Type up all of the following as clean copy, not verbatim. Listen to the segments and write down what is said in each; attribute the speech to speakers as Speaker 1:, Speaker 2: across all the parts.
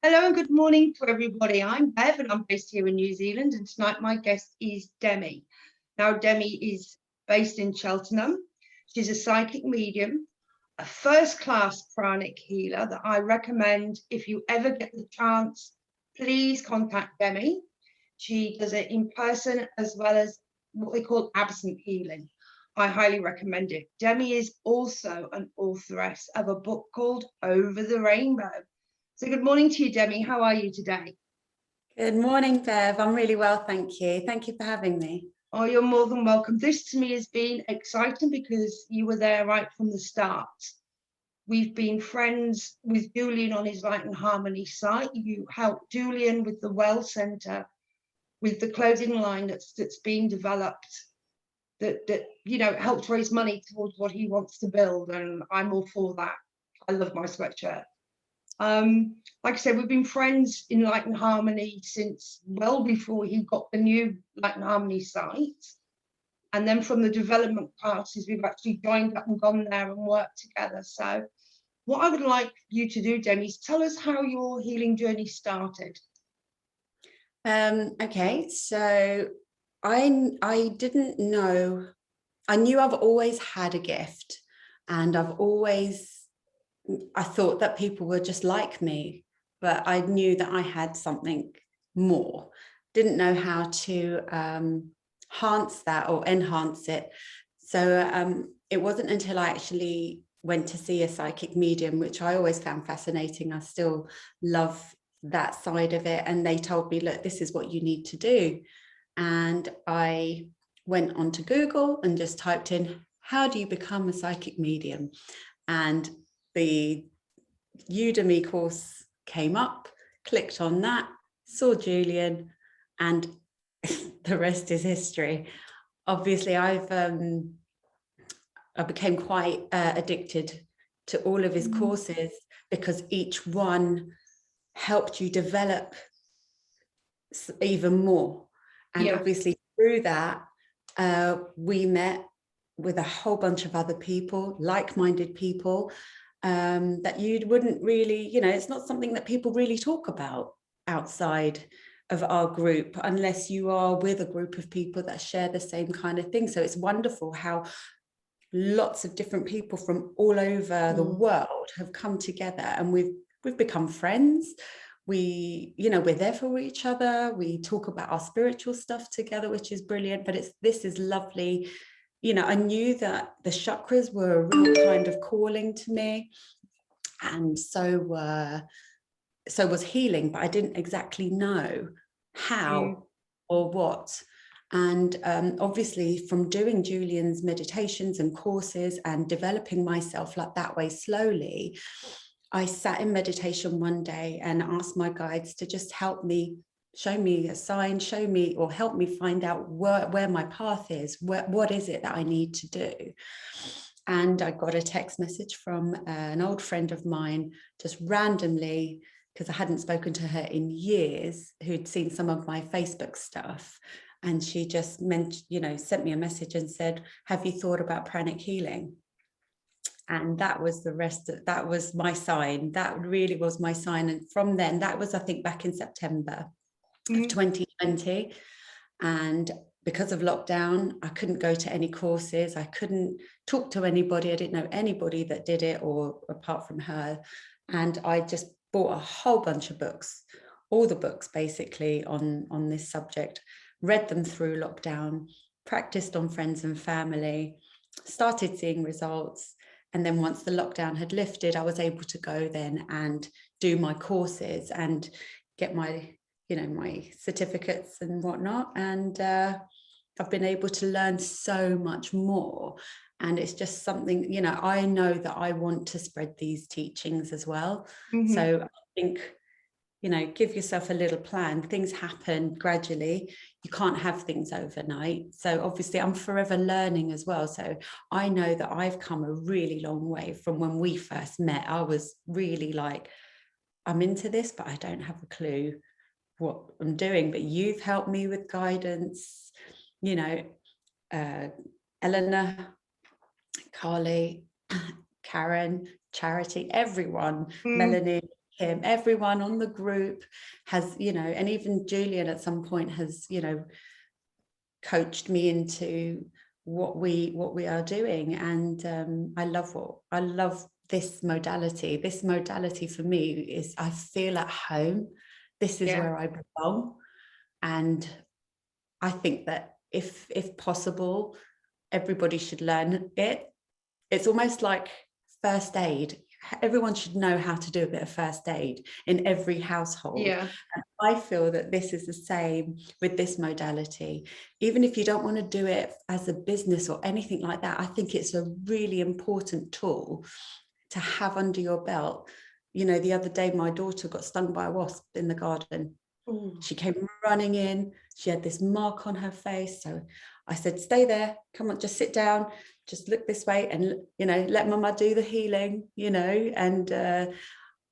Speaker 1: Hello and good morning to everybody. I'm Bev and I'm based here in New Zealand, and tonight my guest is Demi. Now, Demi is based in Cheltenham. She's a psychic medium, a first-class pranic healer that I recommend if you ever get the chance, please contact Demi. She does it in person as well as what they call absent healing. I highly recommend it. Demi is also an authoress of a book called Over the Rainbow. So good morning to you, Demi. How are you today?
Speaker 2: Good morning, Bev. I'm really well, thank you. Thank you for having me.
Speaker 1: Oh, you're more than welcome. This to me has been exciting because you were there right from the start. We've been friends with Julian on his Light and Harmony site. You helped Julian with the Well Centre, with the clothing line that's being developed, that helps raise money towards what he wants to build, and I'm all for that. I love my sweatshirt. Like I said, we've been friends in Light and Harmony since well before he got the new Light and Harmony site. And then from the development classes, we've actually joined up and gone there and worked together. So what I would like you to do, Demi, is tell us how your healing journey started.
Speaker 2: Okay, so I didn't know. I knew I've always had a gift, and I thought that people were just like me, but I knew that I had something more. Didn't know how to enhance that or enhance it. So it wasn't until I actually went to see a psychic medium, which I always found fascinating. I still love that side of it. And they told me, look, this is what you need to do. And I went onto Google and just typed in, how do you become a psychic medium? And the Udemy course came up, clicked on that, saw Julian, and the rest is history. Obviously, I became quite addicted to all of his courses because each one helped you develop even more. And obviously through that, we met with a whole bunch of other people, like-minded people, that you wouldn't really, it's not something that people really talk about outside of our group unless you are with a group of people that share the same kind of thing. So it's wonderful how lots of different people from all over the world have come together, and we've become friends. We're there for each other. We talk about our spiritual stuff together, which is brilliant, but this is lovely. I knew that the chakras were a real kind of calling to me, and so was healing, but I didn't exactly know how or what. And obviously from doing Julian's meditations and courses and developing myself like that way slowly, I sat in meditation one day and asked my guides to just help me, show me a sign, show me or help me find out where my path is, what is it that I need to do. And I got a text message from an old friend of mine, just randomly, because I hadn't spoken to her in years, who'd seen some of my Facebook stuff. And she just sent me a message and said, have you thought about pranic healing? And that was that was my sign. That really was my sign. And from then, that was, I think, back in September of 2020. And because of lockdown, I couldn't go to any courses. I couldn't talk to anybody. I didn't know anybody that did it, or apart from her. And I just bought a whole bunch of books, all the books basically on this subject, read them through lockdown, practiced on friends and family, started seeing results. And then once the lockdown had lifted, I was able to go then and do my courses and get my certificates and whatnot. And I've been able to learn so much more. And it's just something, I know that I want to spread these teachings as well. So I think, give yourself a little plan. Things happen gradually. You can't have things overnight. So obviously I'm forever learning as well. So I know that I've come a really long way from when we first met. I was really like, I'm into this, but I don't have a clue what I'm doing. But you've helped me with guidance, Eleanor, Carly, Karen, Charity, everyone, Melanie, him. Everyone on the group has, you know, and even Julian at some point has, you know, coached me into what we are doing. And I love this modality. This modality for me is, I feel at home. This is where I belong. And I think that if possible, everybody should learn it. It's almost like first aid. Everyone should know how to do a bit of first aid in every household.
Speaker 1: Yeah.
Speaker 2: And I feel that this is the same with this modality. Even if you don't want to do it as a business or anything like that, I think it's a really important tool to have under your belt. You know, the other day, my daughter got stung by a wasp in the garden. Ooh. She came running in. She had this mark on her face. So I said, stay there. Come on, just sit down. Just look this way and, you know, let mama do the healing, you know. And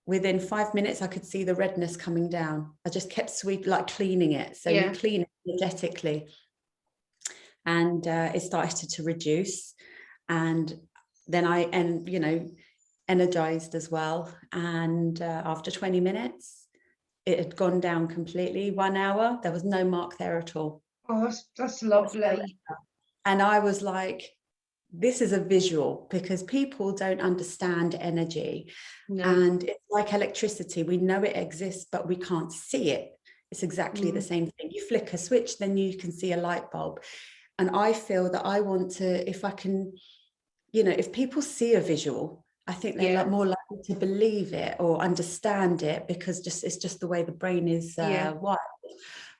Speaker 2: within 5 minutes, I could see the redness coming down. I just kept cleaning it. So you clean it energetically. And it started to reduce. And then you know, energized as well. And after 20 minutes, it had gone down completely. 1 hour, there was no mark there at all.
Speaker 1: Oh, that's lovely.
Speaker 2: And I was like, this is a visual, because people don't understand energy. No. And it's like electricity. We know it exists, but we can't see it. It's exactly the same thing. You flick a switch, then you can see a light bulb. And I feel that I want to, if I can, you know, if people see a visual, I think they're more likely to believe it or understand it, because it's just the way the brain is wired.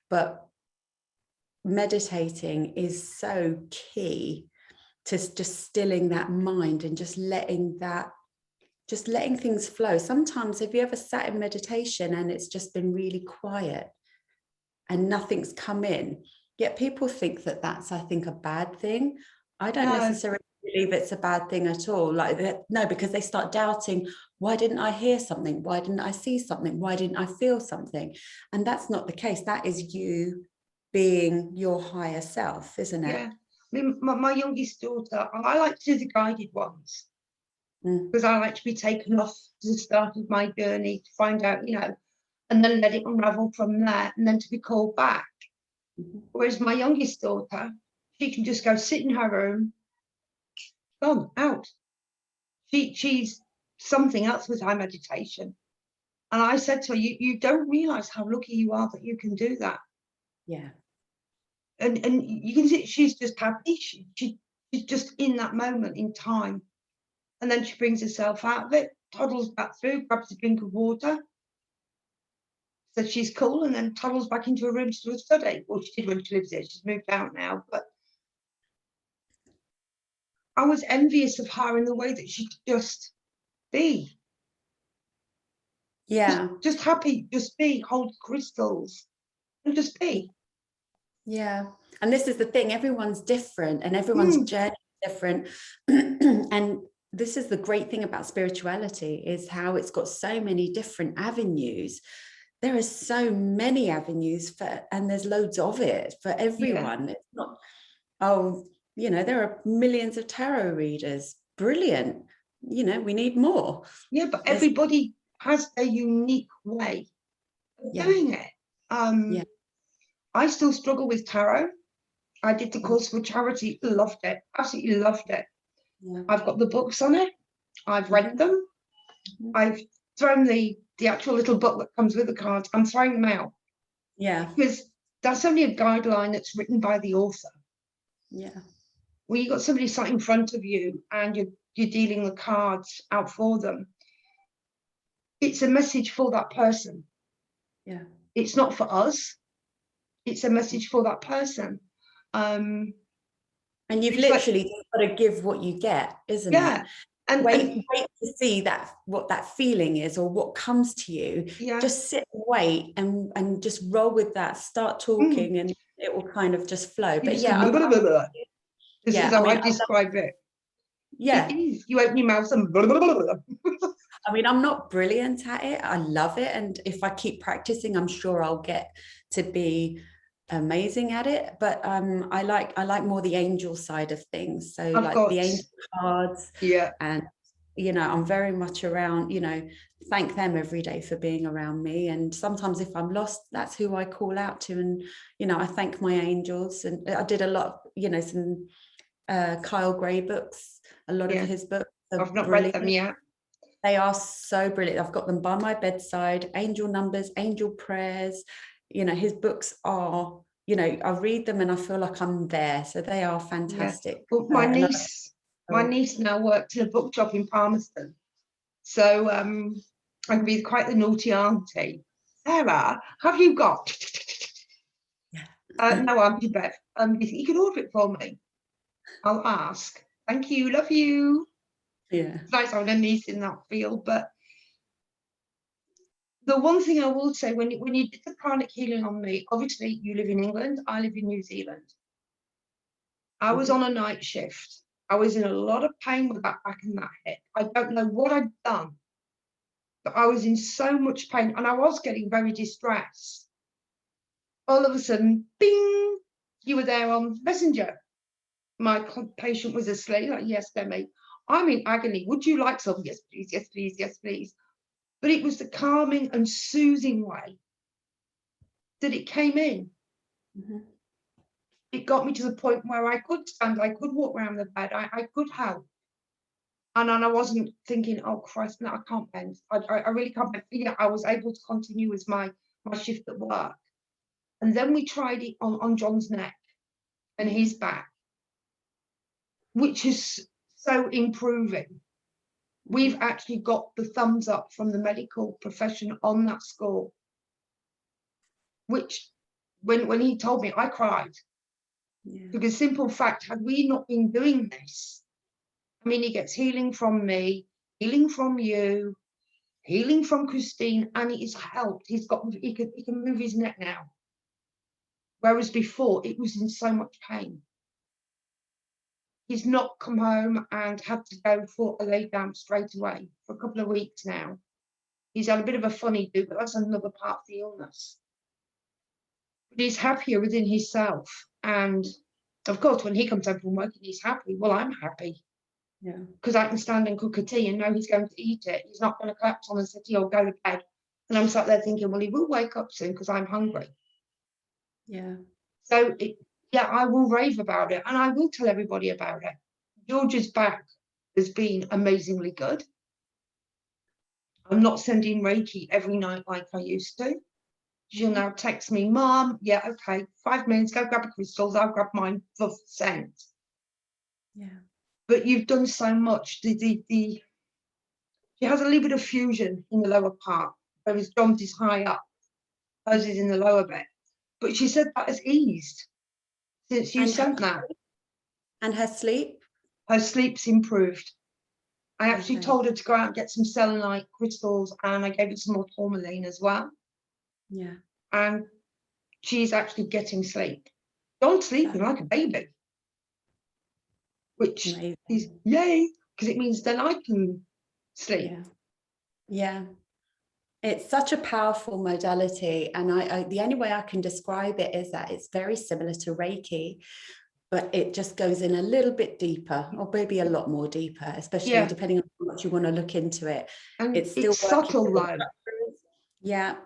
Speaker 2: But meditating is so key to just stilling that mind and just letting things flow. Sometimes, have you ever sat in meditation and it's just been really quiet and nothing's come in? Yet people think that that's, I think, a bad thing. I don't necessarily believe it's a bad thing at all. No, because they start doubting, why didn't I hear something? Why didn't I see something? Why didn't I feel something? And that's not the case. That is you being your higher self, isn't it?
Speaker 1: Yeah. I mean, my youngest daughter, I like to do the guided ones, because I like to be taken off to the start of my journey to find out, you know, and then let it unravel from there, and then to be called back. Whereas my youngest daughter, she can just go sit in her room, gone, out. She's something else with her meditation. And I said to her, you don't realize how lucky you are that you can do that.
Speaker 2: Yeah.
Speaker 1: And you can see she's just happy. She's just in that moment in time. And then she brings herself out of it, toddles back through, grabs a drink of water, says she's cool, and then toddles back into her room to do a study. Well, she did when she lives there. She's moved out now. But I was envious of her in the way that she could just be.
Speaker 2: Yeah.
Speaker 1: Just happy, just be, hold crystals, and just be.
Speaker 2: Yeah. And this is the thing, everyone's different and everyone's journey is different. And this is the great thing about spirituality, is how it's got so many different avenues. There are so many avenues and there's loads of it for everyone. Yeah. It's not, you know, there are millions of tarot readers. Brilliant. You know, we need more.
Speaker 1: Yeah, but everybody has a unique way of doing it. I still struggle with tarot. I did the course for charity, loved it, absolutely loved it. Yeah. I've got the books on it. I've read them. I've thrown the actual little book that comes with the cards. I'm throwing them out. Yeah. Because that's only a guideline that's written by the author. Yeah. When you've got somebody sat in front of you and you're dealing the cards out for them, it's a message for that person. Yeah. It's not for us. It's a message for that person.
Speaker 2: And you've literally got to give what you get, isn't it? And wait to see what that feeling is or what comes to you. Yeah. Just sit and wait and just roll with that. Start talking and it will kind of just flow. But
Speaker 1: this is how I describe it. Yeah. You open your mouth and
Speaker 2: I mean, I'm not brilliant at it. I love it. And if I keep practicing, I'm sure I'll get to be amazing at it. But I like more the angel side of things. So like the angel cards.
Speaker 1: Yeah.
Speaker 2: And you know, I'm very much around, you know, thank them every day for being around me. And sometimes if I'm lost, that's who I call out to. And, you know, I thank my angels. And I did a lot of, you know, some Kyle Gray books, a lot of his books.
Speaker 1: I've not read them yet.
Speaker 2: They are so brilliant. I've got them by my bedside, angel numbers, angel prayers. You know, his books are, you know, I read them and I feel like I'm there. So they are fantastic.
Speaker 1: Well, my niece now works in a book shop in Palmerston. So I can be quite the naughty auntie. Sarah, have you got? No, Auntie Bev. You think you could order it for me? I'll ask. Thank you, love you.
Speaker 2: Yeah.
Speaker 1: It's nice having a niece in that field, but the one thing I will say, when you did the pranic healing on me, obviously you live in England, I live in New Zealand. I was on a night shift. I was in a lot of pain with that back and that hip. I don't know what I'd done, but I was in so much pain and I was getting very distressed. All of a sudden, bing, you were there on Messenger. My patient was asleep. Like, yes, Demi, I'm in agony. Would you like some? Yes, please. Yes, please. Yes, please. But it was the calming and soothing way that it came in. It got me to the point where I could stand, I could walk around the bed, I could help. And I wasn't thinking, oh Christ, no, I can't bend. I really can't bend. Yeah, I was able to continue with my shift at work. And then we tried it on John's neck and his back, which is so improving. We've actually got the thumbs up from the medical profession on that score, which when he told me, I cried. Because simple fact, had we not been doing this, I mean, he gets healing from me, healing from you, healing from Christine, and it has helped. He can move his neck now. Whereas before it was in so much pain. He's not come home and had to go for a lay down straight away for a couple of weeks now. He's had a bit of a funny do, but that's another part of the illness. But he's happier within himself. And of course, when he comes home from work and he's happy, well, I'm happy. Yeah. Because I can stand and cook a tea and know he's going to eat it. He's not going to collapse on the settee or go to bed. And I'm sat there thinking, well, he will wake up soon because I'm hungry. Yeah. So, I will rave about it and I will tell everybody about it. George's back has been amazingly good. I'm not sending Reiki every night like I used to. She'll now text me, Mom, yeah, okay, 5 minutes, go grab the crystals, I'll grab mine for scent. Yeah. But you've done so much. She has a little bit of fusion in the lower part, whereas John's is high up, hers is in the lower bit. But she said that has eased since you sent that.
Speaker 2: And her sleep?
Speaker 1: Her sleep's improved. I actually told her to go out and get some selenite crystals, and I gave her some more tourmaline as well. Yeah. And she's actually getting sleep. John's sleeping like a baby. Which is yay, because it means then I can sleep. Yeah.
Speaker 2: It's such a powerful modality, and I the only way I can describe it is that it's very similar to Reiki, but it just goes in a little bit deeper, or maybe a lot more deeper, especially depending on how much you want to look into it.
Speaker 1: And it's still subtle though.
Speaker 2: Yeah.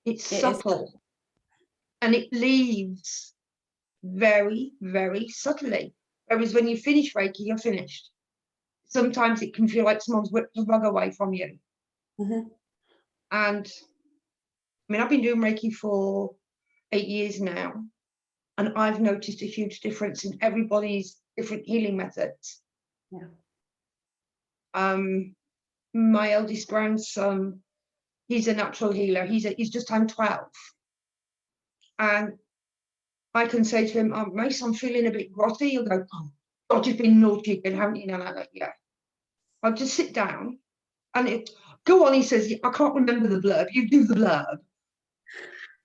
Speaker 1: It's subtle. And it leaves very, very subtly. Whereas when you finish Reiki, you're finished. Sometimes it can feel like someone's whipped the rug away from you. Mm-hmm. And I mean, I've been doing Reiki for 8 years now, and I've noticed a huge difference in everybody's different healing methods. Yeah. My eldest grandson, he's a natural healer. He's just turned 12. And I can say to him, Mace, I'm feeling a bit grotty. He'll go, oh, God, you've been naughty again, haven't you? And I'm like, yeah. I'll just sit down and go on, he says, I can't remember the blurb. You do the blurb.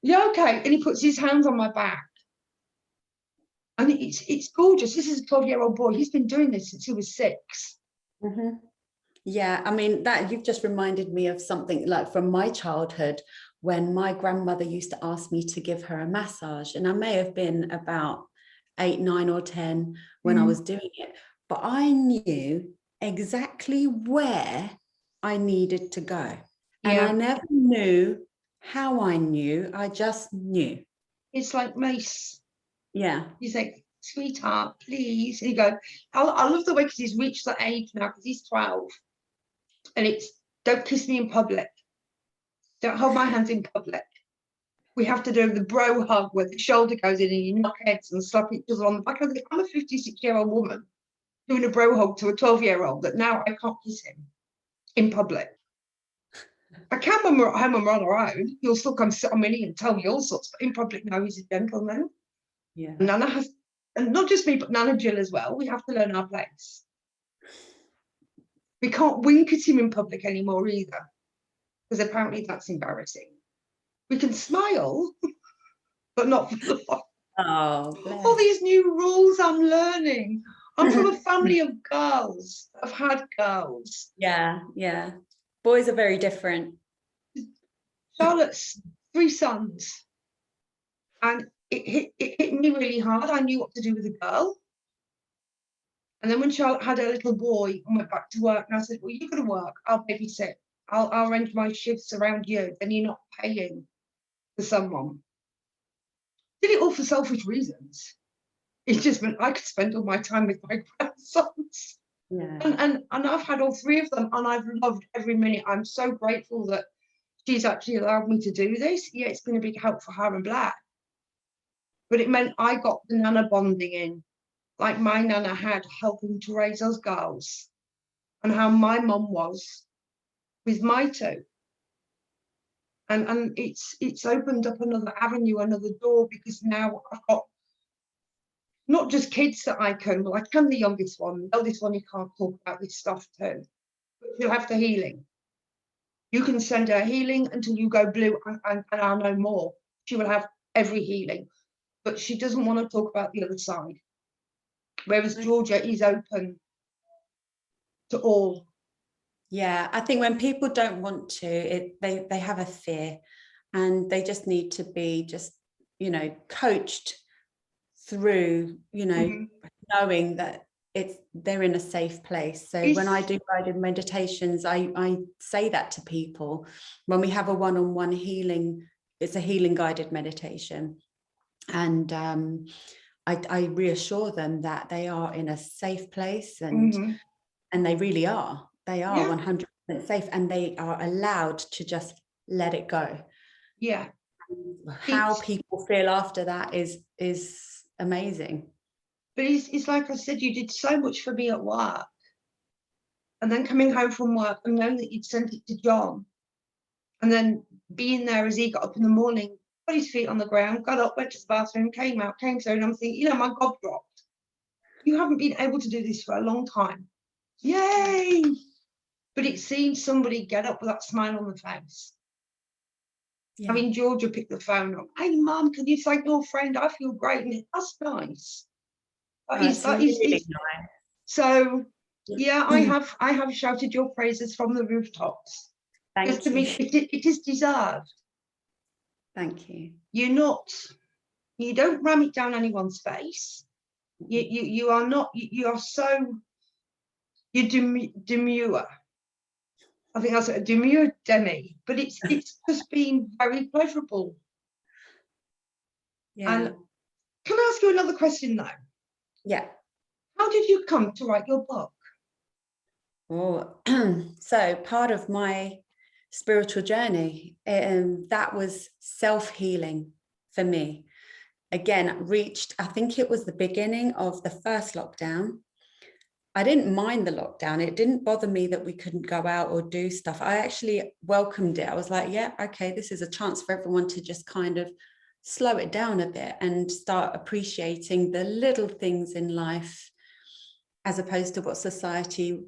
Speaker 1: Yeah, okay. And he puts his hands on my back. And it's gorgeous. This is a 12-year-old boy. He's been doing this since he was 6.
Speaker 2: Mm-hmm. Yeah, I mean, that you've just reminded me of something like from my childhood, when my grandmother used to ask me to give her a massage, and I may have been about 8, 9 or 10 when I was doing it, but I knew exactly where I needed to go. And
Speaker 1: Yeah.
Speaker 2: I never knew how I knew, I just knew.
Speaker 1: It's like Mace.
Speaker 2: Yeah.
Speaker 1: He's like, sweetheart, please. And you go, I love the way, because he's reached that age now, because he's 12. And it's, don't kiss me in public. Don't hold my hands in public. We have to do the bro hug where the shoulder goes in and you knock heads and slap each other on the back. I'm a 56-year-old woman doing a bro hug to a 12-year-old that now I can't kiss him in public. I can when we're at home and we're on our own. He'll still come sit on me and tell me all sorts, but in public now he's a gentleman.
Speaker 2: Yeah.
Speaker 1: Nana has, and not just me, but Nana Jill as well. We have to learn our place. We can't wink at him in public anymore either, because apparently that's embarrassing. We can smile, but not for long.
Speaker 2: Oh, bless.
Speaker 1: All these new rules I'm learning. I'm from a family of girls. I've had girls.
Speaker 2: Yeah, yeah. Boys are very different.
Speaker 1: Charlotte's 3 sons. And it hit me really hard. I knew what to do with a girl. And then when Charlotte had a little boy and went back to work, and I said, well, you're going to work. I'll babysit. I'll arrange my shifts around you. Then you're not paying for someone. Did it all for selfish reasons. It just meant I could spend all my time with my grandsons.
Speaker 2: Yeah.
Speaker 1: And I've had all 3 of them, and I've loved every minute. I'm so grateful that she's actually allowed me to do this. Yeah, it's been a big help for her and Black. But it meant I got the Nana bonding in, like my Nana had, helping to raise us girls, and how my mum was with my 2. And it's opened up another avenue, another door, because now I've got not just kids that I can, well, I can the youngest one. The eldest one, you can't talk about this stuff to, but she'll have the healing. You can send her healing until you go blue, and I'll know more. She will have every healing, but she doesn't want to talk about the other side. Whereas Georgia is open to all.
Speaker 2: Yeah, I think when people don't want to, they have a fear, and they just need to be just, coached through, knowing that they're in a safe place. So when I do guided meditations, I say that to people. When we have a one-on-one healing, it's a healing guided meditation, and I reassure them that they are in a safe place, and they really are. They are 100% safe, and they are allowed to just let it go.
Speaker 1: Yeah.
Speaker 2: How people feel after that is amazing.
Speaker 1: But it's like I said, you did so much for me at work, and then coming home from work and knowing that you'd sent it to John, and then being there as he got up in the morning, put his feet on the ground, got up, went to the bathroom, came out, came through, and I'm thinking, my gob dropped. You haven't been able to do this for a long time. Yay! But it seems somebody get up with that smile on the face. Yeah. Having Georgia pick the phone up. Hey, Mum, can you thank your friend? I feel great. And that's nice. That is really nice. So, yeah, I have shouted your praises from the rooftops.
Speaker 2: Thank you.
Speaker 1: To me, it is deserved.
Speaker 2: Thank you.
Speaker 1: You don't ram it down anyone's face. You are not. You are so. You're demure. I think that's a demure Demi, but it's just been very pleasurable. Yeah. And can I ask you another question though?
Speaker 2: Yeah.
Speaker 1: How did you come to write your book?
Speaker 2: Oh, so part of my spiritual journey, that was self-healing for me. Again, I think it was the beginning of the first lockdown. I didn't mind the lockdown. It didn't bother me that we couldn't go out or do stuff. I actually welcomed it. I was like, yeah, okay, this is a chance for everyone to just kind of slow it down a bit and start appreciating the little things in life, as opposed to what society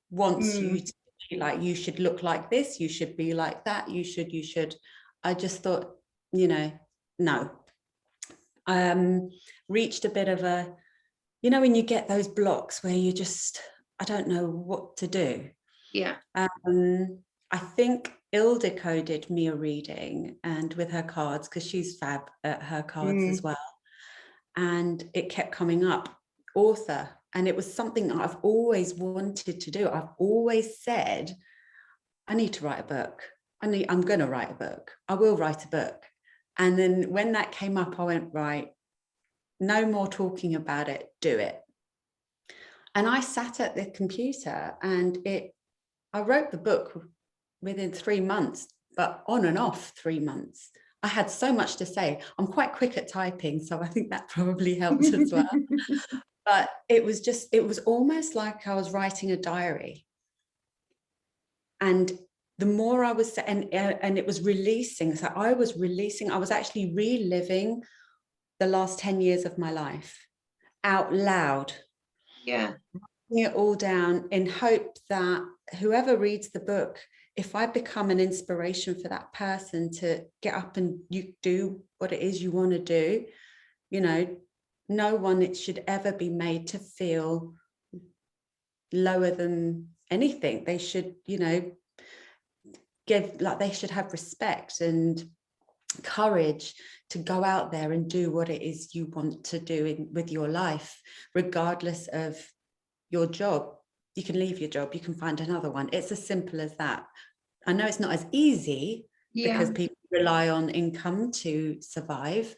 Speaker 2: wants you to be like. You should look like this, you should be like that, you should. I just thought, no. Reached a bit of a, when you get those blocks where you just, I don't know what to do.
Speaker 1: Yeah.
Speaker 2: I think Ildiko did me a reading, and with her cards, because she's fab at her cards as well. And it kept coming up, author. And it was something that I've always wanted to do. I've always said, I need to write a book. I'm going to write a book. I will write a book. And then when that came up, I went, right, no more talking about it, do it. And I sat at the computer and I wrote the book within 3 months, but on and off 3 months. I had so much to say. I'm quite quick at typing, so I think that probably helped as well. But it was almost like I was writing a diary. And the more I was, and it was releasing. So I was actually reliving the last 10 years of my life out loud.
Speaker 1: Yeah.
Speaker 2: Writing it all down in hope that whoever reads the book, if I become an inspiration for that person to get up and you do what it is you want to do, you know, no one it should ever be made to feel lower than anything. They should, you know, they should have respect and courage to go out there and do what it is you want to do with your life, regardless of your job. You can leave your job, you can find another one. It's as simple as that. I know it's not as easy because people rely on income to survive,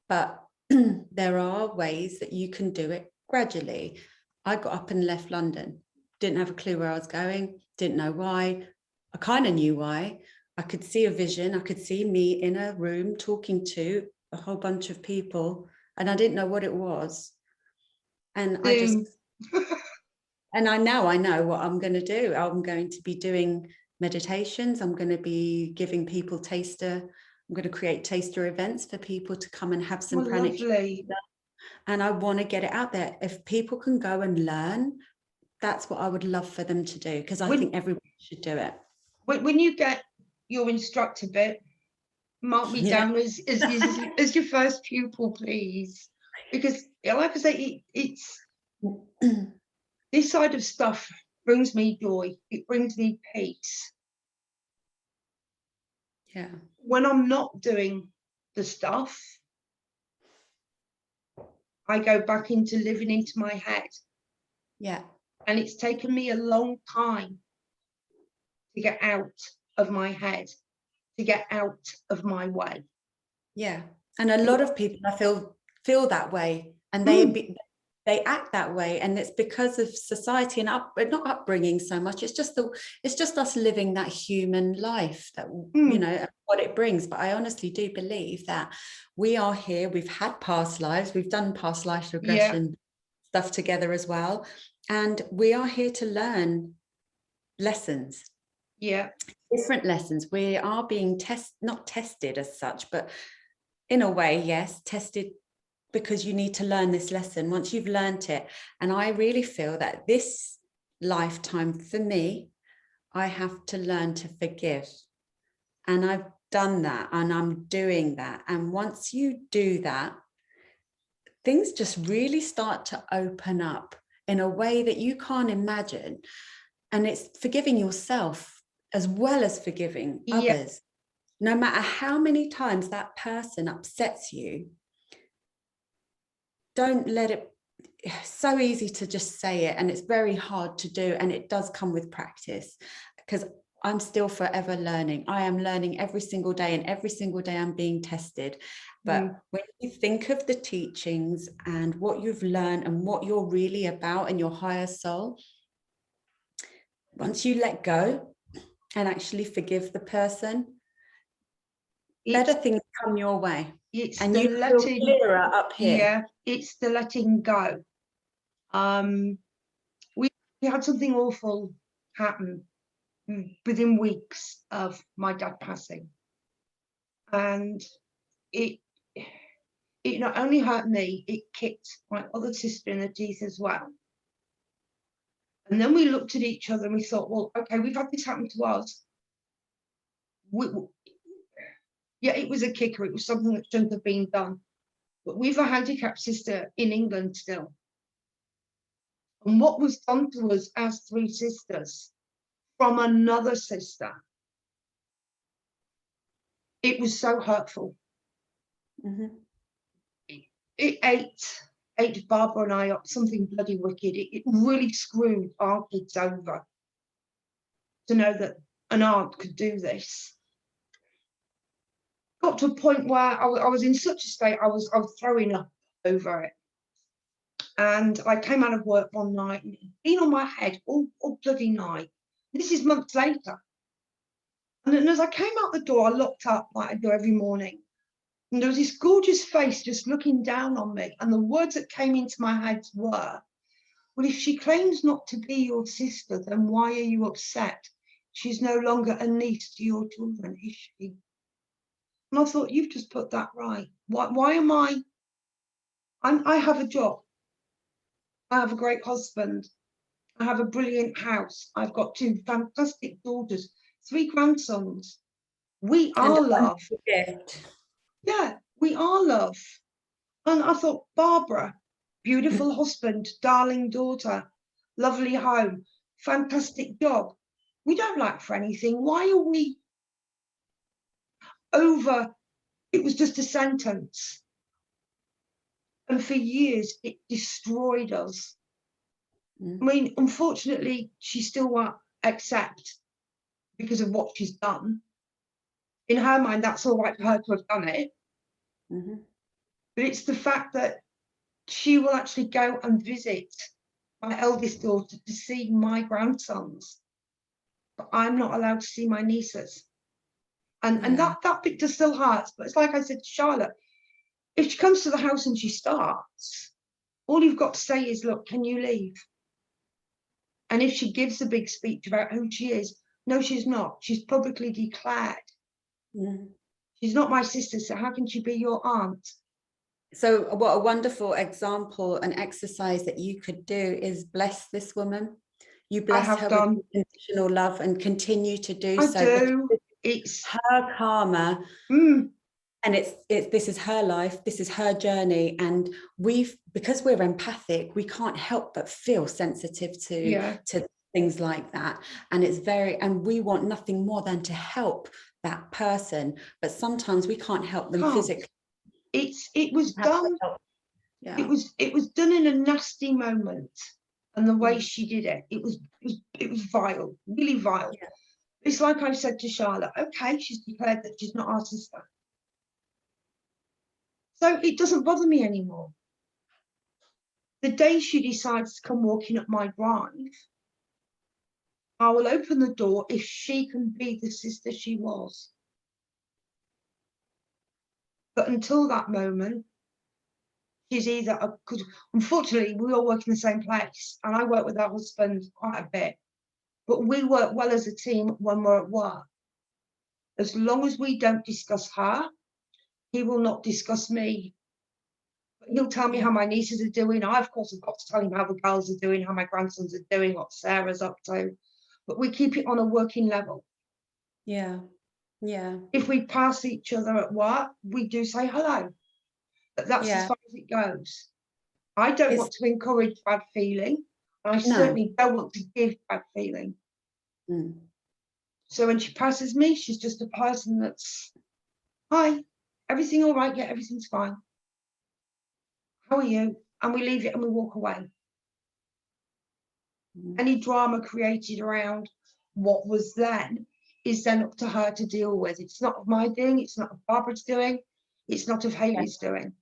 Speaker 2: but there are ways that you can do it gradually. I got up and left London, didn't have a clue where I was going, didn't know why. I kind of knew why. I could see a vision. I could see me in a room talking to a whole bunch of people, and I didn't know what it was. And I just, and I know what I'm going to do. I'm going to be doing meditations. I'm going to be giving people I'm going to create taster events for people to come and have some Pranic. And I want to get it out there. If people can go and learn, that's what I would love for them to do, because I think everyone should do it.
Speaker 1: When you get your instructor bit, mark me down as your first pupil, please. Because like I say, it's this side of stuff brings me joy. It brings me peace.
Speaker 2: Yeah.
Speaker 1: When I'm not doing the stuff, I go back into living into my head.
Speaker 2: Yeah.
Speaker 1: And it's taken me a long time to get out of my head, to get out of my way.
Speaker 2: Yeah. And a lot of people, I feel that way, and they act that way, and it's because of society and not upbringing so much. It's just us living that human life that you know what it brings. But I honestly do believe that we are here. We've had past lives. We've done past life regression stuff together as well, and we are here to learn lessons.
Speaker 1: Yeah,
Speaker 2: different lessons. We are being not tested as such, but in a way, yes, tested, because you need to learn this lesson once you've learned it. And I really feel that this lifetime for me, I have to learn to forgive. And I've done that, and I'm doing that. And once you do that, things just really start to open up in a way that you can't imagine. And it's forgiving yourself as well as forgiving others. No matter how many times that person upsets you, don't let it. It's so easy to just say it, and it's very hard to do, and it does come with practice, because I'm still forever learning. I am learning every single day, and every single day I'm being tested. But when you think of the teachings and what you've learned and what you're really about and your higher soul, once you let go and actually forgive the person, better things come your way. And you feel clearer up here.
Speaker 1: Yeah, it's the letting go. We had something awful happen within weeks of my dad passing, and it not only hurt me, it kicked my other sister in the teeth as well. And then we looked at each other and we thought, well, okay, we've had this happen to us. It was a kicker. It was something that shouldn't have been done. But we've a handicapped sister in England still. And what was done to us as 3 sisters from another sister, it was so hurtful. It ate ate Barbara and I up something bloody wicked. It really screwed our kids over to know that an aunt could do this. Got to a point where I was in such a state, I was throwing up over it. And I came out of work one night and it had been on my head all bloody night. This is months later. And then as I came out the door, I looked up like I do every morning. And there was this gorgeous face just looking down on me. And the words that came into my head were, well, if she claims not to be your sister, then why are you upset? She's no longer a niece to your children, is she? And I thought, you've just put that right. Why am I have a job. I have a great husband. I have a brilliant house. I've got 2 fantastic daughters, 3 grandsons. We are love. Yeah, we are love. And I thought, Barbara, beautiful husband, darling daughter, lovely home, fantastic job. We don't lack for anything. Why are we over? It was just a sentence. And for years, it destroyed us. I mean, unfortunately, she still won't accept because of what she's done. In her mind, that's all right for her to have done it. But it's the fact that she will actually go and visit my eldest daughter to see my grandsons. But I'm not allowed to see my nieces. And that bit just still hurts. But it's like I said to Charlotte, if she comes to the house and she starts, all you've got to say is, look, can you leave? And if she gives a big speech about who she is, no, she's not. She's publicly declared. She's not my sister, so how can she be your aunt?
Speaker 2: So what a wonderful example and exercise that you could do is bless this woman. You bless her with unconditional love and continue to do so.
Speaker 1: I do. It's
Speaker 2: her karma. And this is her life, this is her journey, and because we're empathic, we can't help but feel sensitive to things like that. And we want nothing more than to help that person, but sometimes we can't help them physically.
Speaker 1: It was done. Yeah. It was done in a nasty moment, and the way she did it, it was vile, really vile. Yeah. It's like I said to Charlotte, okay, she's declared that she's not our sister. So it doesn't bother me anymore. The day she decides to come walking up my drive, I will open the door if she can be the sister she was. But until that moment, she's either, because unfortunately we all work in the same place, and I work with her husband quite a bit, but we work well as a team when we're at work. As long as we don't discuss her, he will not discuss me. He'll tell me how my nieces are doing. I, of course, have got to tell him how the girls are doing, how my grandsons are doing, what Sarah's up to. But we keep it on a working level.
Speaker 2: Yeah.
Speaker 1: If we pass each other at work, we do say hello. But that's as far as it goes. I don't want to encourage bad feeling. I certainly don't want to give bad feeling. So when she passes me, she's just a person that's, hi, everything all right? Yeah, everything's fine. How are you? And we leave it and we walk away. Any drama created around what was then is then up to her to deal with. It's not of my doing, it's not of Barbara's doing, it's not of Hayley's doing.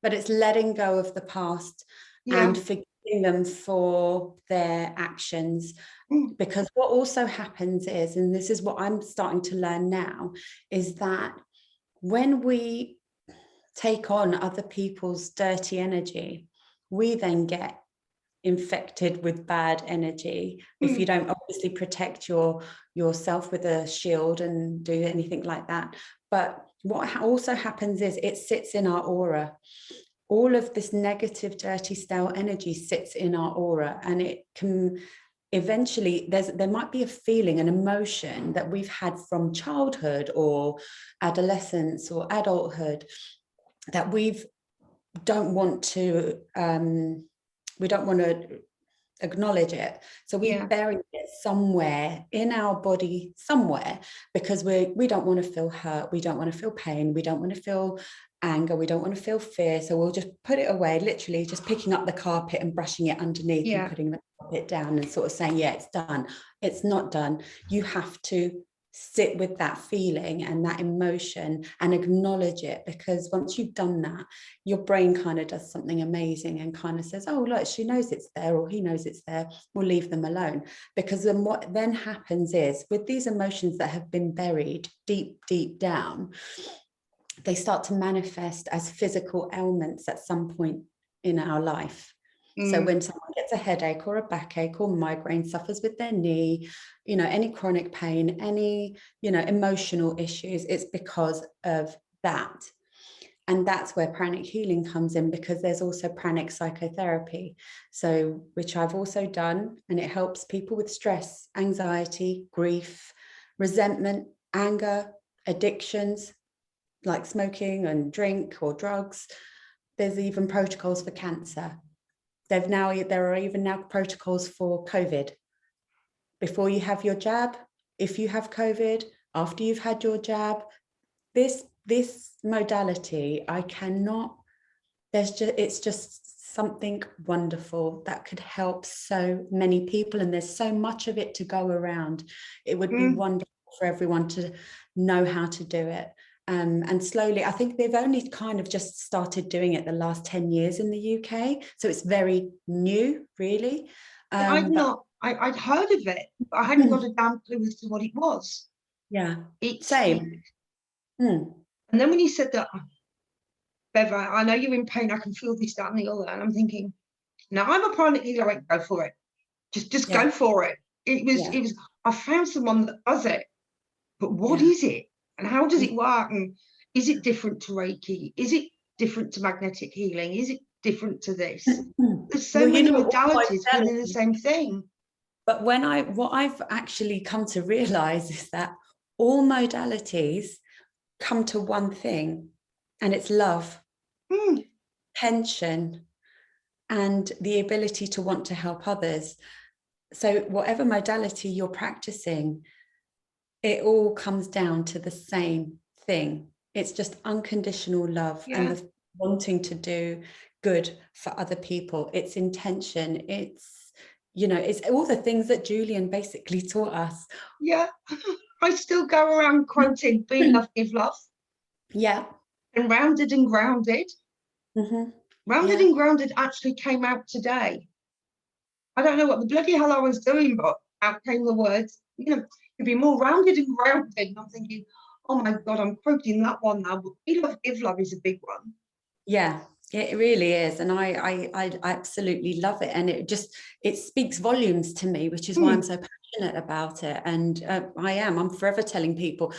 Speaker 2: But it's letting go of the past and forgiving them for their actions. Because what also happens is, and this is what I'm starting to learn now, is that when we take on other people's dirty energy, we then get infected with bad energy if you don't obviously protect yourself with a shield and do anything like that. But what also happens is it sits in our aura. All of this negative, dirty, stale energy sits in our aura, and it can eventually, there might be a feeling, an emotion that we've had from childhood or adolescence or adulthood that we don't want to acknowledge it. So we've buried it somewhere in our body, somewhere, because we don't want to feel hurt, we don't want to feel pain, we don't want to feel anger, we don't want to feel fear. So we'll just put it away, literally just picking up the carpet and brushing it underneath and putting the carpet down and sort of saying, yeah, it's done. It's not done. You have to sit with that feeling and that emotion and acknowledge it, because once you've done that, your brain kind of does something amazing and kind of says, oh look, she knows it's there, or he knows it's there, we'll leave them alone. Because then what then happens is, with these emotions that have been buried deep down, they start to manifest as physical ailments at some point in our life. So when someone gets a headache or a backache or migraine, suffers with their knee, you know, any chronic pain, any, you know, emotional issues, it's because of that. And that's where pranic healing comes in, because there's also pranic psychotherapy, so which I've also done, and it helps people with stress, anxiety, grief, resentment, anger, addictions like smoking and drink or drugs. There's even protocols for cancer. There are even now protocols for COVID. Before you have your jab, if you have COVID, after you've had your jab, this modality, it's just something wonderful that could help so many people, and there's so much of it to go around. It would be wonderful for everyone to know how to do it. And slowly, I think they've only kind of just started doing it the last 10 years in the UK. So it's very new, really.
Speaker 1: I'd heard of it, but I hadn't got a damn clue as to what it was.
Speaker 2: Yeah, same.
Speaker 1: And then when you said that, Bev, I know you're in pain, I can feel this, that and the other, and I'm thinking, now I'm a pranic healer, I went, go for it. Just go for it. It was, I found someone that does it, but what is it? And how does it work? And is it different to Reiki? Is it different to magnetic healing? Is it different to this? There's so many modalities within the same thing.
Speaker 2: But what I've actually come to realize is that all modalities come to one thing, and it's love, tension, and the ability to want to help others. So whatever modality you're practicing, it all comes down to the same thing. It's just unconditional love and the wanting to do good for other people. It's intention. It's, you know, it's all the things that Julian basically taught us.
Speaker 1: Yeah, I still go around quoting "Be love, give love."
Speaker 2: Yeah.
Speaker 1: And rounded and grounded. Rounded and grounded actually came out today. I don't know what the bloody hell I was doing, but out came the words, you know, you'd be more rounded and grounded. And I'm thinking, oh my God, I'm quoting that one now, but Be love, give love is a big one.
Speaker 2: Yeah, it really is. And I absolutely love it. And it speaks volumes to me, which is why I'm so passionate about it. And I'm forever telling people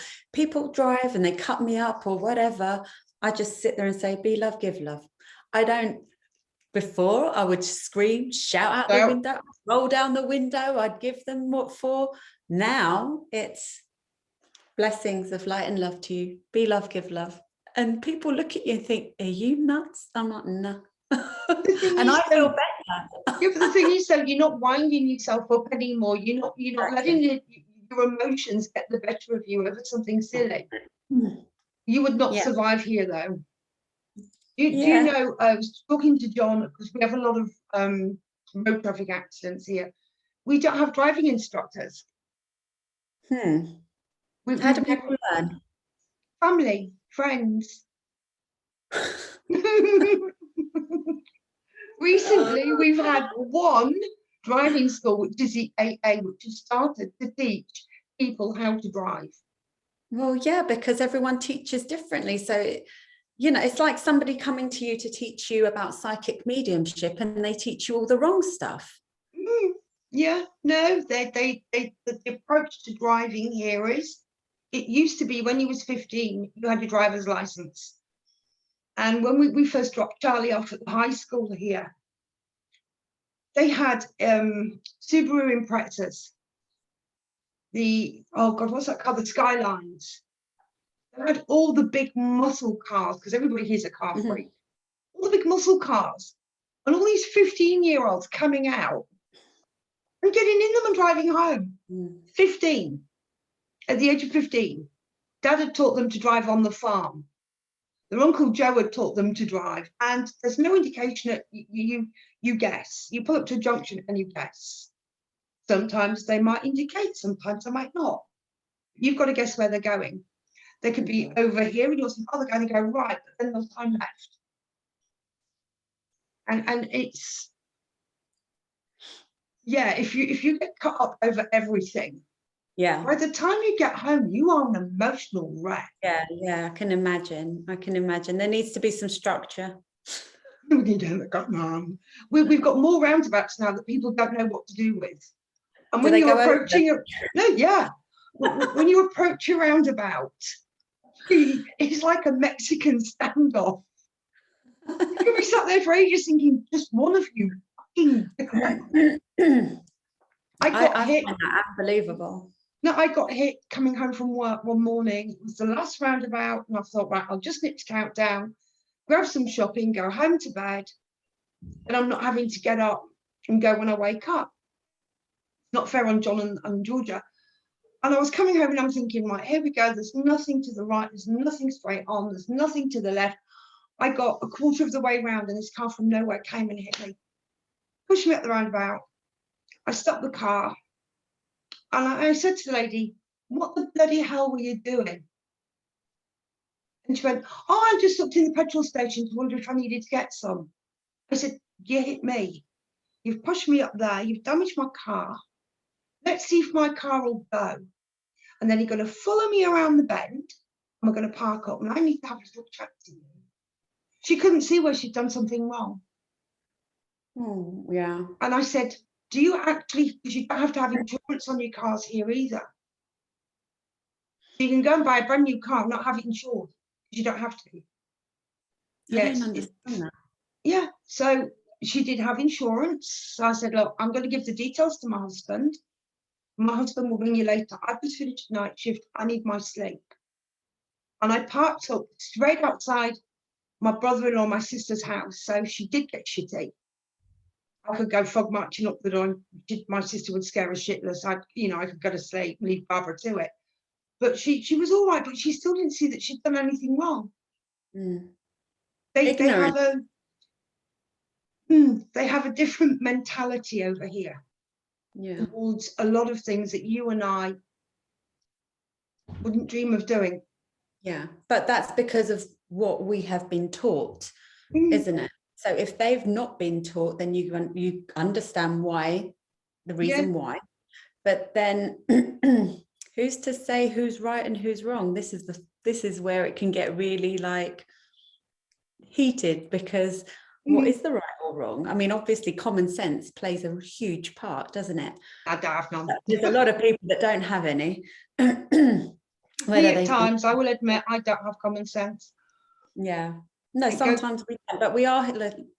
Speaker 2: drive and they cut me up or whatever. I just sit there and say, be love, give love. Before I would scream, shout out the window, roll down the window, I'd give them what for. Now it's blessings of light and love to you. Be love, give love. And people look at you and think, are you nuts? I'm like, no. And I feel better.
Speaker 1: Yeah, but the thing is, though, you're not winding yourself up anymore. You're not letting your emotions get the better of you over something silly. You would not survive here, though. Do you know, I was talking to John, because we have a lot of road traffic accidents here. We don't have driving instructors.
Speaker 2: How do people learn?
Speaker 1: Family, friends. Recently, we've had one driving school, which is the AA, which has started to teach people how to drive.
Speaker 2: Well, yeah, because everyone teaches differently. So, you know, it's like somebody coming to you to teach you about psychic mediumship, and they teach you all the wrong stuff.
Speaker 1: Yeah, no, the approach to driving here is, it used to be when you was 15, you had your driver's license. And when we first dropped Charlie off at the high school here, they had Subaru Imprezas, what's that called? The Skylines. They had all the big muscle cars, because everybody here's a car freak. All the big muscle cars. And all these 15-year-olds coming out and getting in them and driving home. 15. At the age of 15, Dad had taught them to drive on the farm. Their Uncle Joe had taught them to drive, and there's no indication that you guess. You pull up to a junction and you guess. Sometimes they might indicate, sometimes they might not. You've got to guess where they're going. They could be over here and you'll think, oh, they're going to go right, but then there's time left. And it's, yeah, if you get caught up over everything,
Speaker 2: yeah,
Speaker 1: by the time you get home, you are an emotional wreck.
Speaker 2: Yeah, I can imagine. There needs to be some structure.
Speaker 1: We've got more roundabouts now that people don't know what to do with. And when you're approaching when you approach a roundabout, it's like a Mexican standoff. You can be sat there for ages thinking, just one of you fucking. I find
Speaker 2: that unbelievable.
Speaker 1: No, I got hit coming home from work one morning. It was the last roundabout, and I thought, right, I'll just nip to Countdown, grab some shopping, go home to bed, and I'm not having to get up and go when I wake up. Not fair on John and Georgia. And I was coming home and I'm thinking, right, here we go. There's nothing to the right. There's nothing straight on. There's nothing to the left. I got a quarter of the way round and this car from nowhere came and hit me. Pushed me up the roundabout. I stopped the car. And I said to the lady, what the bloody hell were you doing? And she went, oh, I just stopped in the petrol station to wonder if I needed to get some. I said, you hit me. You've pushed me up there. You've damaged my car. Let's see if my car will go. And then you're going to follow me around the bend. And we're going to park up. And I need to have a little chat to you. She couldn't see where she'd done something wrong.
Speaker 2: Oh, yeah.
Speaker 1: And I said, do you actually, because you don't have to have insurance on your cars here either. So you can go and buy a brand new car and not have it insured, because you don't have to.
Speaker 2: I don't understand that.
Speaker 1: Yeah, so she did have insurance. So I said, look, I'm going to give the details to my husband. My husband will ring you later. I've just finished night shift. I need my sleep. And I parked up straight outside my brother-in-law, my sister's house. So she did get shitty. I could go frog marching up the door. My sister would scare us shitless. I could go to sleep and leave Barbara to it. But she was all right, but she still didn't see that she'd done anything wrong. They have a different mentality over here.
Speaker 2: Yeah.
Speaker 1: Towards a lot of things that you and I wouldn't dream of doing.
Speaker 2: Yeah, but that's because of what we have been taught, isn't it? So if they've not been taught, then you understand why, the reason why. But then who's to say who's right and who's wrong? This is where it can get really like heated, because what is the right or wrong? I mean, obviously common sense plays a huge part, doesn't it?
Speaker 1: I don't have none.
Speaker 2: There's a lot of people that don't have any.
Speaker 1: At times, I will admit, I don't have common sense.
Speaker 2: Yeah. No, sometimes we can, but we are,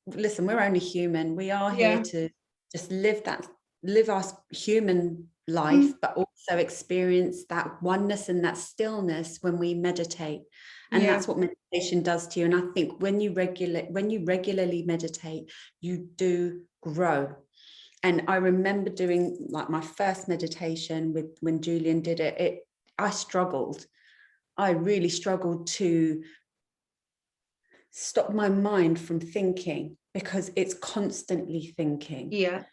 Speaker 2: listen, we're only human. We are here to just live our human life, but also experience that oneness and that stillness when we meditate. And that's what meditation does to you. And I think when you regularly meditate, you do grow. And I remember doing like my first meditation when Julian did it, I struggled. I really struggled to stop my mind from thinking, because it's constantly thinking.
Speaker 1: Yeah.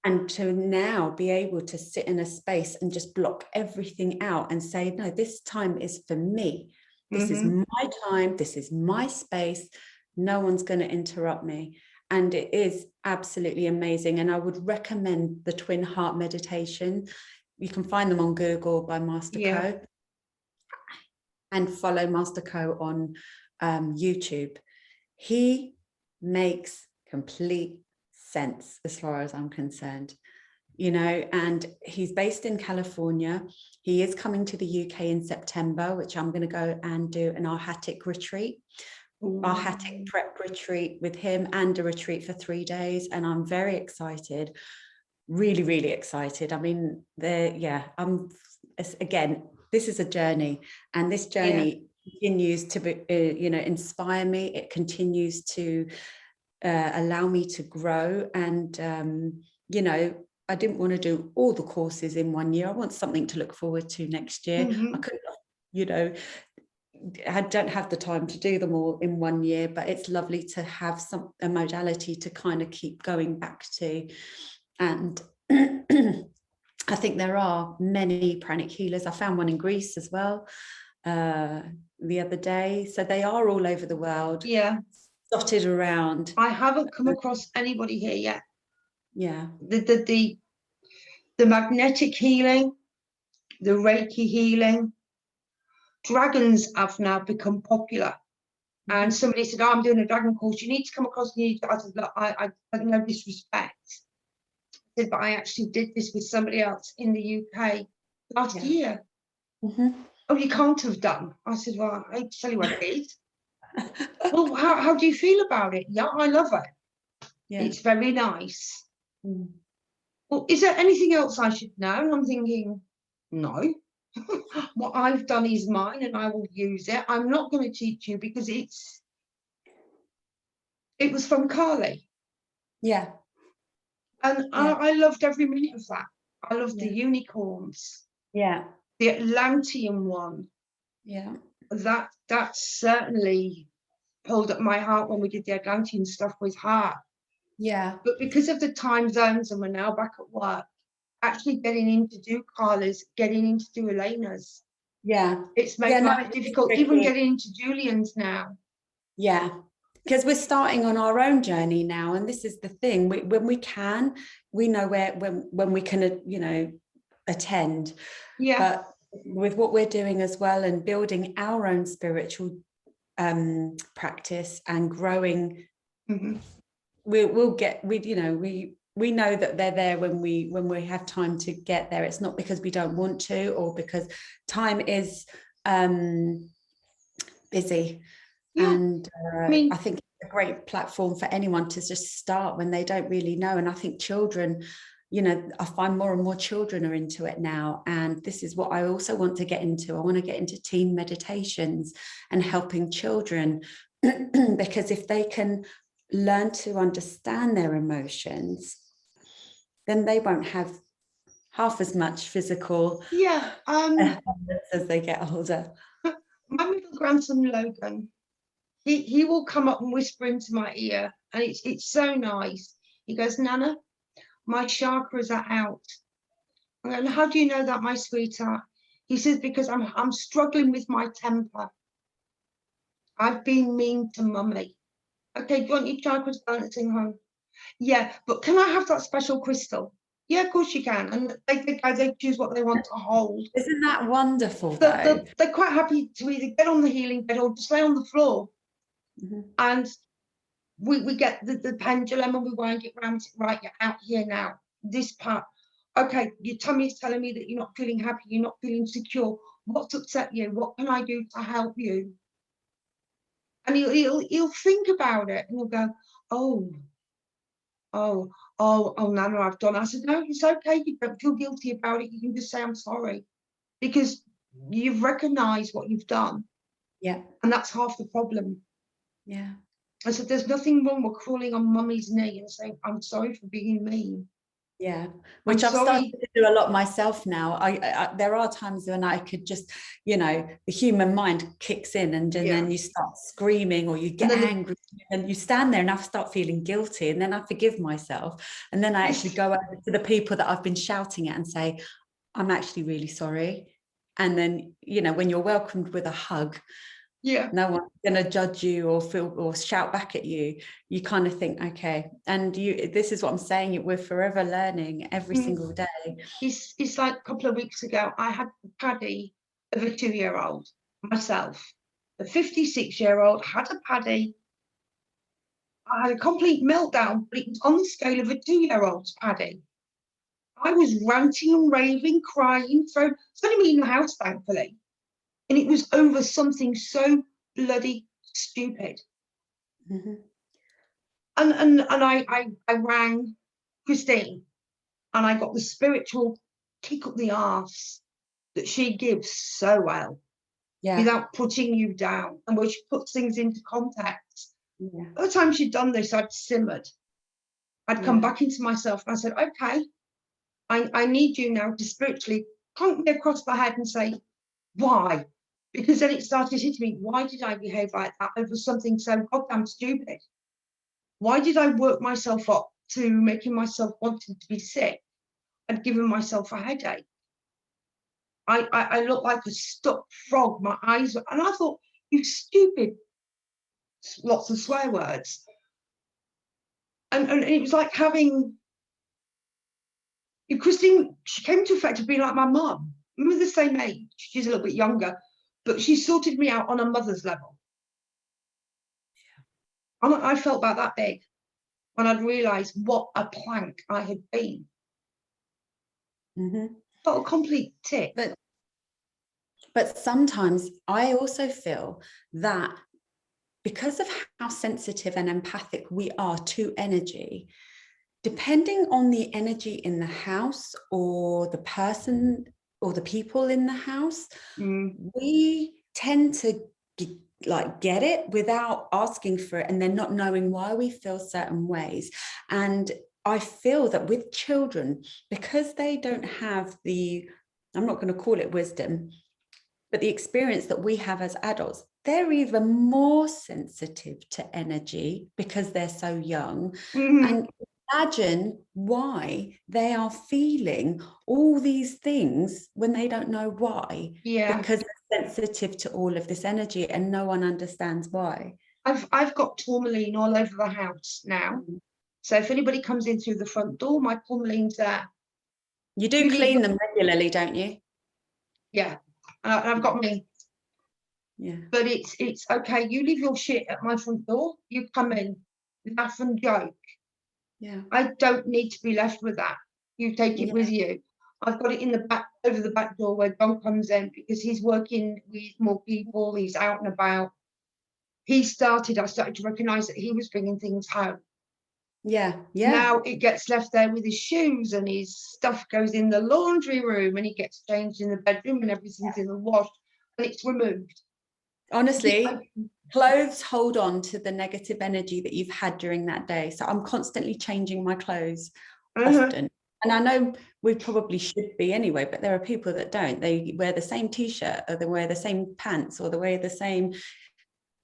Speaker 2: And to now be able to sit in a space and just block everything out and say, no, this time is for me. This is my time. This is my space. No one's going to interrupt me. And it is absolutely amazing. And I would recommend the Twin Heart meditation. You can find them on Google by Master Co. And follow Master Co on YouTube. He makes complete sense as far as I'm concerned, and he's based in California. He is coming to the UK in September, which I'm going to go and do an Arhatic retreat. Arhatic prep retreat with him, and a retreat for 3 days. And I'm very excited, really, really excited. I mean, again, this is a journey, and this journey continues to be, inspire me. It continues to allow me to grow. And, I didn't want to do all the courses in 1 year. I want something to look forward to next year. I couldn't, you know, I don't have the time to do them all in 1 year, but it's lovely to have a modality to kind of keep going back to. And I think there are many pranic healers. I found one in Greece as well the other day. So they are all over the world.
Speaker 1: Yeah.
Speaker 2: Dotted around.
Speaker 1: I haven't come across anybody here yet.
Speaker 2: Yeah.
Speaker 1: The magnetic healing, the Reiki healing, dragons have now become popular. And somebody said, oh, I'm doing a dragon course. You need to come across. I said, look, I no disrespect. I said, but I actually did this with somebody else in the UK last year. Oh, you can't have done. I said, well, I hate to tell you what it is. Well, how do you feel about it? Yeah, I love it. Yeah. It's very nice. Well, is there anything else I should know? And I'm thinking, no. What I've done is mine and I will use it. I'm not going to teach you because it was from Carly.
Speaker 2: Yeah.
Speaker 1: And I loved every minute of that. I loved the unicorns.
Speaker 2: Yeah.
Speaker 1: The Atlantean one.
Speaker 2: Yeah.
Speaker 1: That certainly pulled at my heart when we did the Atlantean stuff with her.
Speaker 2: Yeah.
Speaker 1: But because of the time zones and we're now back at work, actually getting in to do Carla's, getting in to do Elena's.
Speaker 2: Yeah.
Speaker 1: It's made life difficult, even getting into Julian's now.
Speaker 2: Yeah. Because we're starting on our own journey now. And this is the thing, when we can, we know when we can, you know, attend.
Speaker 1: Yeah.
Speaker 2: But with what we're doing as well and building our own spiritual practice and growing, we know that they're there when we have time to get there. It's not because we don't want to or because time is busy. Yeah. And I think it's a great platform for anyone to just start when they don't really know. And I think children, you know, I find more and more children are into it now. And this is what I also want to get into. I want to get into teen meditations and helping children because if they can learn to understand their emotions, then they won't have half as much physical as they get older.
Speaker 1: My middle grandson Logan, he will come up and whisper into my ear, and it's so nice. He goes, Nana, my chakras are out. And how do you know that, my sweetheart? He says, because I'm struggling with my temper. I've been mean to mummy. Okay, do you want your chakras balancing home? Yeah, but can I have that special crystal? Yeah, of course you can. And they choose what they want to hold.
Speaker 2: Isn't that wonderful, though?
Speaker 1: They're quite happy to either get on the healing bed or just lay on the floor. And we get the pendulum and we wind it around. Right, you're out here now. This part. Okay, your tummy is telling me that you're not feeling happy, you're not feeling secure. What's upset you? What can I do to help you? And he'll think about it and he'll go, oh, Nana, I've done. I said, no, it's okay. You don't feel guilty about it. You can just say, I'm sorry. Because you've recognized what you've done.
Speaker 2: Yeah.
Speaker 1: And that's half the problem.
Speaker 2: Yeah.
Speaker 1: I said, there's nothing wrong with crawling on mummy's knee and saying, I'm sorry for being mean.
Speaker 2: Yeah, which I've started to do a lot myself now. I there are times when I could just, you know, the human mind kicks in and then you start screaming or you get angry and you stand there and I start feeling guilty and then I forgive myself. And then I actually go over to the people that I've been shouting at and say, I'm actually really sorry. And then, you know, when you're welcomed with a hug, no one's going to judge you or shout back at you. You kind of think, okay. And this is what I'm saying, we're forever learning every single day.
Speaker 1: It's like a couple of weeks ago, I had the paddy of a 2-year-old myself. The 56-year-old had a paddy. I had a complete meltdown, but it was on the scale of a 2-year-old's paddy. I was ranting and raving, crying. So it's only me in the house, thankfully. And it was over something so bloody stupid. And I rang Christine and I got the spiritual kick up the arse that she gives so well without putting you down and where she puts things into context. By the time she'd done this, I'd simmered. I'd come back into myself and I said, okay, I need you now to spiritually clunk me across the head and say, why? Because then it started hitting me, why did I behave like that over something so goddamn stupid? Why did I work myself up to making myself wanting to be sick and giving myself a headache? I looked like a stuck frog, my eyes, and I thought, you stupid, lots of swear words. And it was like having, Christine, she came to effect of being like my mum. We were the same age, she's a little bit younger, but she sorted me out on a mother's level. And I felt about that big when I'd realised what a plank I had been. Felt a complete tick.
Speaker 2: But sometimes I also feel that because of how sensitive and empathic we are to energy, depending on the energy in the house or the person or the people in the house, we tend to get it without asking for it and then not knowing why we feel certain ways. And I feel that with children, because they don't have the, I'm not going to call it wisdom, but the experience that we have as adults, they're even more sensitive to energy because they're so young. And imagine why they are feeling all these things when they don't know why.
Speaker 1: Yeah.
Speaker 2: Because they're sensitive to all of this energy and no one understands why.
Speaker 1: I've got tourmaline all over the house now. So if anybody comes in through the front door, my tourmaline's there.
Speaker 2: You do clean them regularly, don't you?
Speaker 1: Yeah. I've got me.
Speaker 2: Yeah.
Speaker 1: But it's okay. You leave your shit at my front door. You come in, laugh and joke.
Speaker 2: Yeah.
Speaker 1: I don't need to be left with that. You take it with you. I've got it in the back, over the back door where John comes in because he's working with more people. He's out and about. I started to recognise that he was bringing things home.
Speaker 2: Yeah, yeah.
Speaker 1: Now it gets left there with his shoes and his stuff goes in the laundry room and he gets changed in the bedroom and everything's in the wash and it's removed.
Speaker 2: Honestly, clothes hold on to the negative energy that you've had during that day. So I'm constantly changing my clothes often. And I know we probably should be anyway, but there are people that don't. They wear the same t-shirt or they wear the same pants or they wear the same,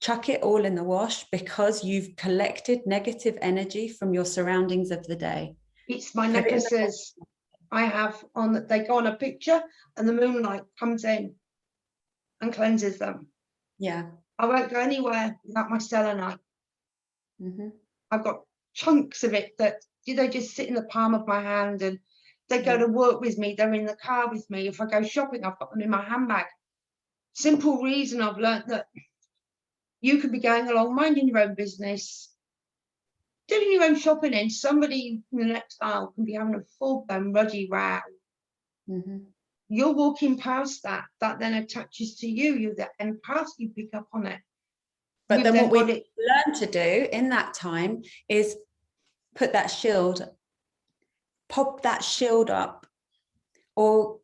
Speaker 2: chuck it all in the wash because you've collected negative energy from your surroundings of the day.
Speaker 1: It's my necklaces I have on that they go on a picture and the moonlight comes in and cleanses them.
Speaker 2: Yeah.
Speaker 1: I won't go anywhere without my selenite. I've got chunks of it that they just sit in the palm of my hand and they go to work with me. They're in the car with me. If I go shopping, I've got them in my handbag. Simple reason I've learned that you could be going along, minding your own business, doing your own shopping, and somebody in the next aisle can be having a full-blown ruddy row. You're walking past that then attaches to you. You're the empath, you pick up on it.
Speaker 2: But then what we learn to do in that time is put that shield, pop that shield up, or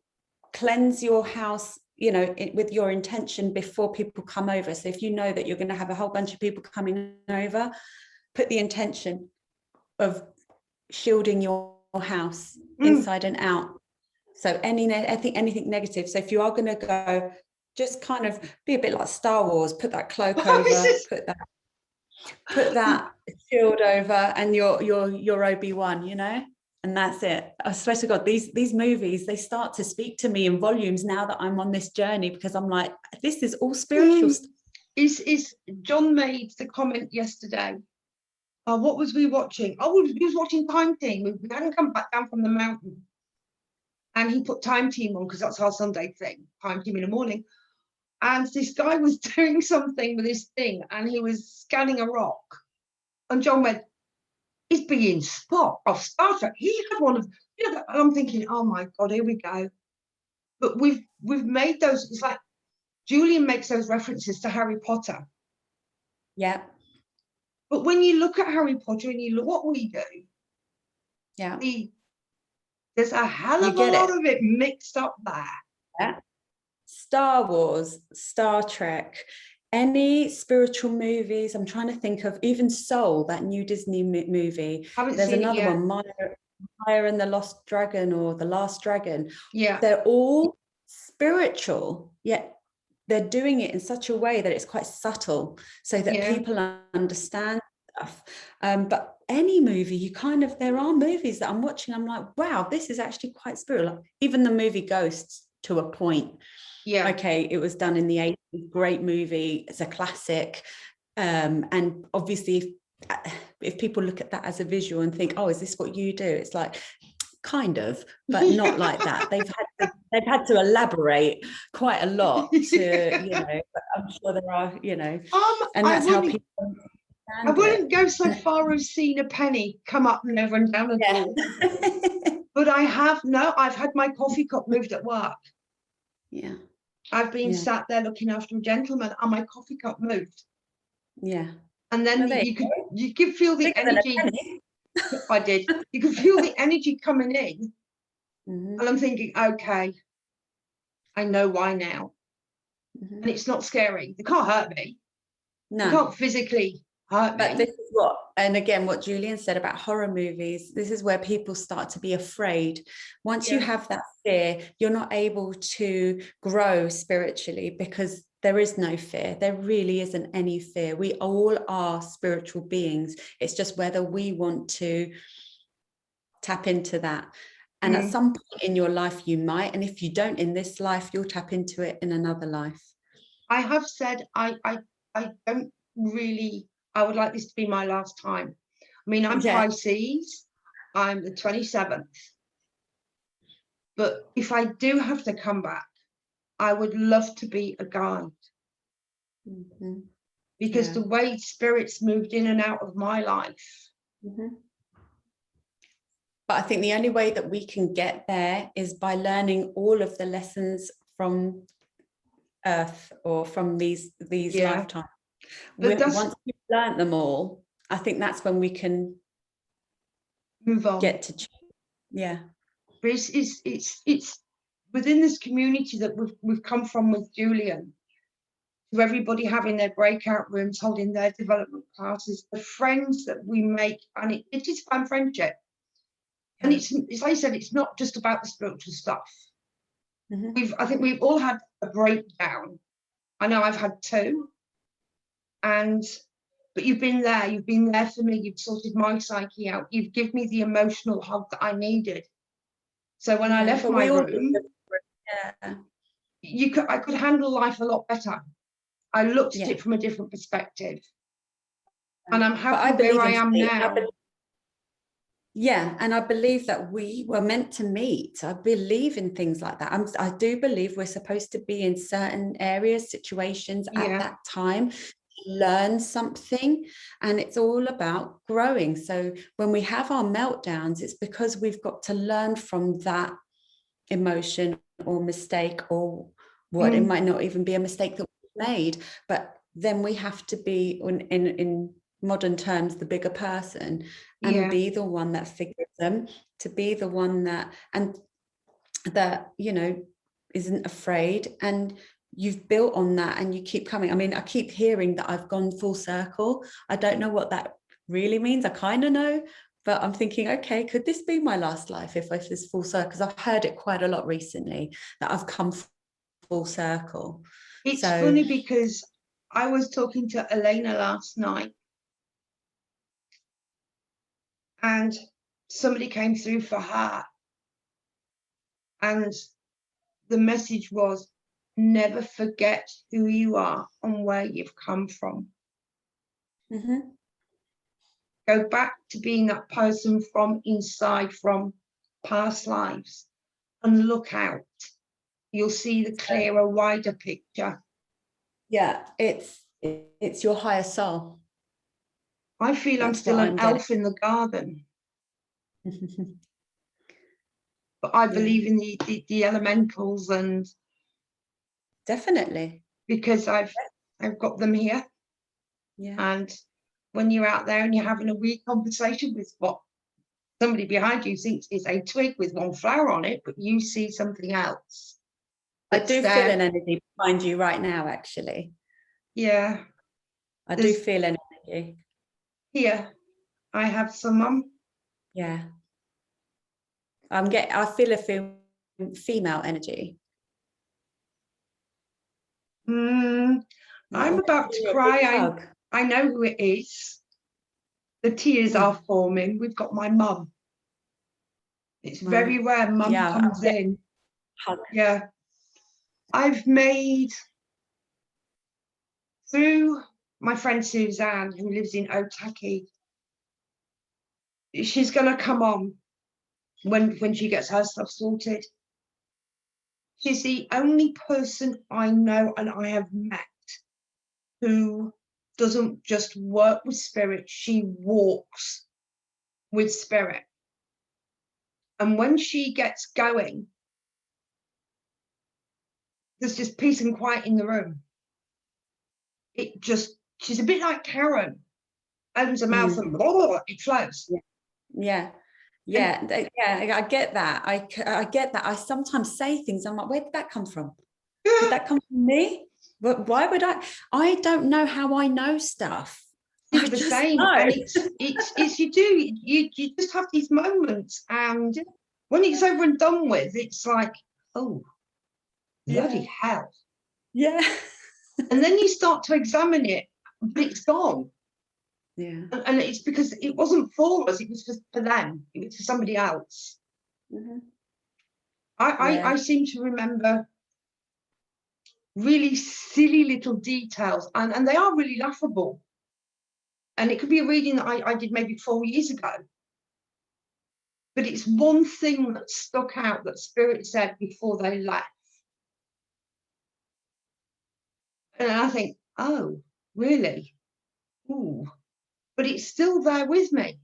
Speaker 2: cleanse your house, you know, with your intention before people come over. So if you know that you're going to have a whole bunch of people coming over, put the intention of shielding your house inside and out. So anything negative. So if you are going to go, just kind of be a bit like Star Wars, put that cloak over, put that shield over, and your Obi-Wan, you know, and that's it. I swear to God, these movies, they start to speak to me in volumes now that I'm on this journey, because I'm like, this is all spiritual stuff.
Speaker 1: Is John made the comment yesterday? What was we watching? Oh, we was watching Time Team. We hadn't come back down from the mountain. And he put Time Team on because that's our Sunday thing, Time Team in the morning. And this guy was doing something with his thing and he was scanning a rock. And John went, "He's being Spock of Star Trek." He had one of, you know, and I'm thinking, oh my God, here we go. But we've made those, it's like Julian makes those references to Harry Potter.
Speaker 2: Yeah.
Speaker 1: But when you look at Harry Potter and you look what we do,
Speaker 2: yeah,
Speaker 1: there's a hell of a lot of it mixed up there.
Speaker 2: Yeah. Star Wars, Star Trek, any spiritual movies. I'm trying to think of even Soul, that new Disney movie.
Speaker 1: Haven't
Speaker 2: There's
Speaker 1: seen
Speaker 2: another
Speaker 1: it yet.
Speaker 2: one, Fire and the Lost Dragon or the Last Dragon.
Speaker 1: Yeah.
Speaker 2: They're all spiritual, yet they're doing it in such a way that it's quite subtle so that people understand stuff. But any movie, there are movies that I'm watching, I'm like, wow, this is actually quite spiritual. Even the movie Ghosts, to a point.
Speaker 1: Yeah.
Speaker 2: Okay, it was done in the 80s, great movie, it's a classic. And obviously, if people look at that as a visual and think, oh, is this what you do? It's like, kind of, but not like that. They've had to elaborate quite a lot to, but I'm sure there are, and that's how people
Speaker 1: I wouldn't go so far as seeing a penny come up and over and down a wall. But I've had my coffee cup moved at work.
Speaker 2: Yeah.
Speaker 1: I've been sat there looking after a gentleman and my coffee cup moved.
Speaker 2: Yeah.
Speaker 1: And then you could feel the energy. I did. You could feel the energy coming in. And I'm thinking, okay, I know why now. And it's not scary. They can't hurt me. No. They can't physically hurt me.
Speaker 2: But this is what Julian said about horror movies, this is where people start to be afraid. Once you have that fear, you're not able to grow spiritually because there is no fear. There really isn't any fear. We all are spiritual beings. It's just whether we want to tap into that. And at some point in your life, you might. And if you don't in this life, you'll tap into it in another life.
Speaker 1: I have said I don't really, I would like this to be my last time. I mean, I'm Pisces. I'm the 27th. But if I do have to come back, I would love to be a guide. Because the way spirits moved in and out of my life.
Speaker 2: But I think the only way that we can get there is by learning all of the lessons from Earth or from these lifetimes. Once we've learned them all, I think that's when we can
Speaker 1: move on.
Speaker 2: Get to change. Yeah.
Speaker 1: But it's within this community that we've come from with Julian, to everybody having their breakout rooms, holding their development classes, the friends that we make, and it is fun friendship. And it's like I said, it's not just about the spiritual stuff. I think we've all had a breakdown. I know I've had two. But you've been there for me, you've sorted my psyche out, you've given me the emotional hug that I needed. So when I left my room, I could handle life a lot better. I looked at it from a different perspective. And I'm happy where I am now.
Speaker 2: And I believe that we were meant to meet. I believe in things like that. I do believe we're supposed to be in certain areas, situations at that time, learn something, and it's all about growing. So when we have our meltdowns, it's because we've got to learn from that emotion or mistake or what it might not even be a mistake that we made, but then we have to be in modern terms the bigger person and be the one that figures them, to be the one that isn't afraid. And you've built on that and you keep coming. I mean, I keep hearing that I've gone full circle. I don't know what that really means. I kind of know, but I'm thinking, okay, could this be my last life if this is full circle? Because I've heard it quite a lot recently that I've come full circle.
Speaker 1: It's funny because I was talking to Elena last night and somebody came through for her. And the message was, never forget who you are and where you've come from. Go back to being that person from inside, from past lives, and look out. You'll see the clearer, wider picture. Yeah,
Speaker 2: it's your higher soul.
Speaker 1: I feel I'm still an elf in the garden. But I believe in the elementals, and
Speaker 2: definitely
Speaker 1: because I've got them here. And when you're out there and you're having a weird conversation with what somebody behind you thinks is a twig with one flower on it, but you see something else.
Speaker 2: I do feel an energy behind you right now, actually.
Speaker 1: Yeah.
Speaker 2: I do feel energy.
Speaker 1: Here, I have someone.
Speaker 2: Yeah. I feel a female energy.
Speaker 1: I'm about to cry. I know who it is. The tears are forming. We've got my mum. It's very rare mum comes in.
Speaker 2: Hug.
Speaker 1: Yeah. I've made, through my friend Suzanne, who lives in Otaki, she's going to come on when she gets her stuff sorted. She's the only person I know and I have met who doesn't just work with spirit, she walks with spirit. And when she gets going, there's just peace and quiet in the room. She's a bit like Karen, opens her mouth and blah, blah, blah, it flows.
Speaker 2: Yeah. I get that. I get that. I sometimes say things, I'm like, where did that come from? Did that come from me? But why would I don't know how I know stuff.
Speaker 1: You're the same. And it's you just have these moments, and when it's over and done with, it's like, oh, bloody hell.
Speaker 2: Yeah.
Speaker 1: And then you start to examine it, but it's gone.
Speaker 2: Yeah.
Speaker 1: And it's because it wasn't for us, it was just for them, it was for somebody else. I seem to remember really silly little details, and they are really laughable. And it could be a reading that I did maybe 4 years ago. But it's one thing that stuck out that Spirit said before they left. And I think, oh, really? Ooh. But it's still there with me.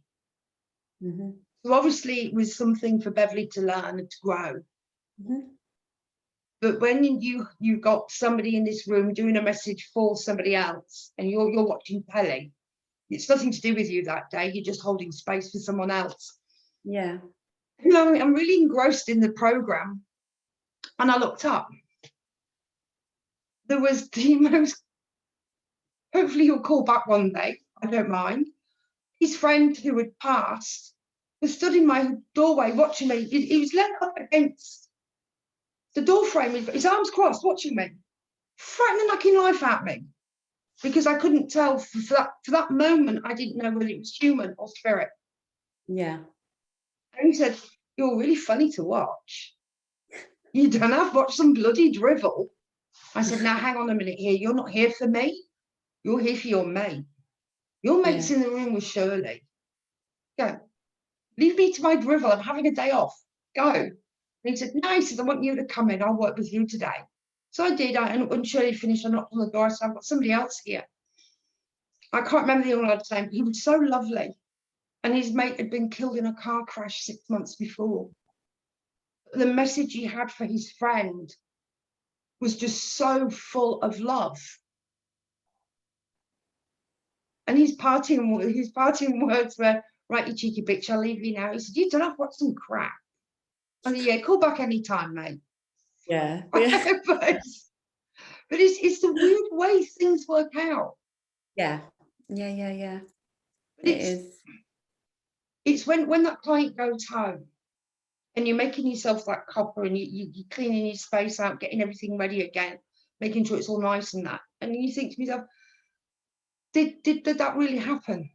Speaker 1: So obviously it was something for Beverly to learn and to grow. But when you got somebody in this room doing a message for somebody else, and you're watching telly, it's nothing to do with you that day, you're just holding space for someone else.
Speaker 2: Yeah.
Speaker 1: You know, I'm really engrossed in the program, and I looked up. There was the most, hopefully he'll call back one day, I don't mind, his friend who had passed was stood in my doorway watching me. He was leant up against the door frame, his arms crossed, watching me, frightening the knocking life out of me, because I couldn't tell for that moment. I didn't know whether it was human or spirit.
Speaker 2: Yeah.
Speaker 1: And he said, "You're really funny to watch. You don't have to watch some bloody drivel." I said, "Now hang on a minute here. You're not here for me. You're here for your mate. Your mate's in the room with Shirley. Go. Leave me to my drivel. I'm having a day off. Go." And he said, "No," he said, "I want you to come in. I'll work with you today." So I did. And when Shirley finished, I knocked on the door. I said, "I've got somebody else here." I can't remember the young lad's name, but he was so lovely. And his mate had been killed in a car crash 6 months before. The message he had for his friend was just so full of love. And his parting words were, "Right, you cheeky bitch, I'll leave you now." He said, "You don't have to watch some crap." I said, "Yeah, call back anytime, mate."
Speaker 2: Yeah.
Speaker 1: but it's the weird way things work out.
Speaker 2: Yeah.
Speaker 1: But it's when that client goes home and you're making yourself that copper, and you're cleaning your space out, getting everything ready again, making sure it's all nice and that. And you think to yourself, did that really happen?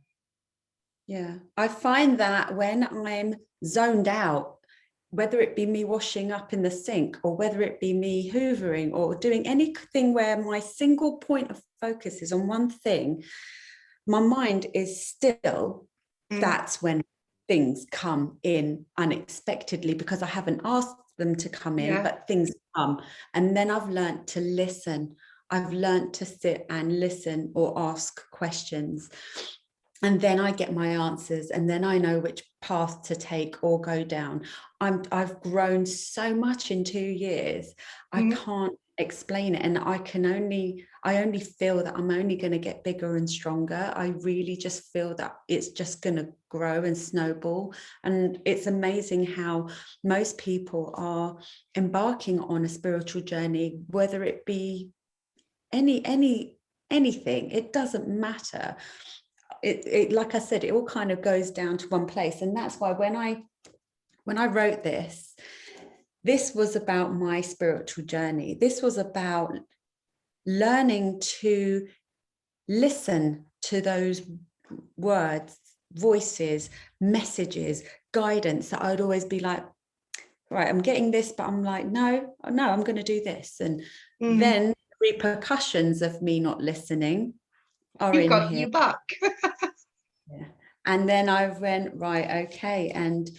Speaker 2: Yeah. I find that when I'm zoned out, whether it be me washing up in the sink or whether it be me hoovering or doing anything where my single point of focus is on one thing, my mind is still, that's when things come in unexpectedly, because I haven't asked them to come in, but things come. And then I've learned to listen. I've learned to sit and listen or ask questions. And then I get my answers, and then I know which path to take or go down. I've grown so much in 2 years. I can't explain it, and I only feel that I'm only going to get bigger and stronger. I really just feel that it's just going to grow and snowball. And it's amazing how most people are embarking on a spiritual journey, whether it be anything, it doesn't matter. It like I said, it all kind of goes down to one place. And that's why when I when I wrote this, this was about my spiritual journey. This was about learning to listen to those words, voices, messages, guidance that I'd always be like, right, I'm getting this, but I'm like, no, I'm going to do this. And then repercussions of me not listening are
Speaker 1: You've
Speaker 2: in
Speaker 1: got
Speaker 2: here.
Speaker 1: you back.
Speaker 2: Yeah. And then I went, right, okay. And,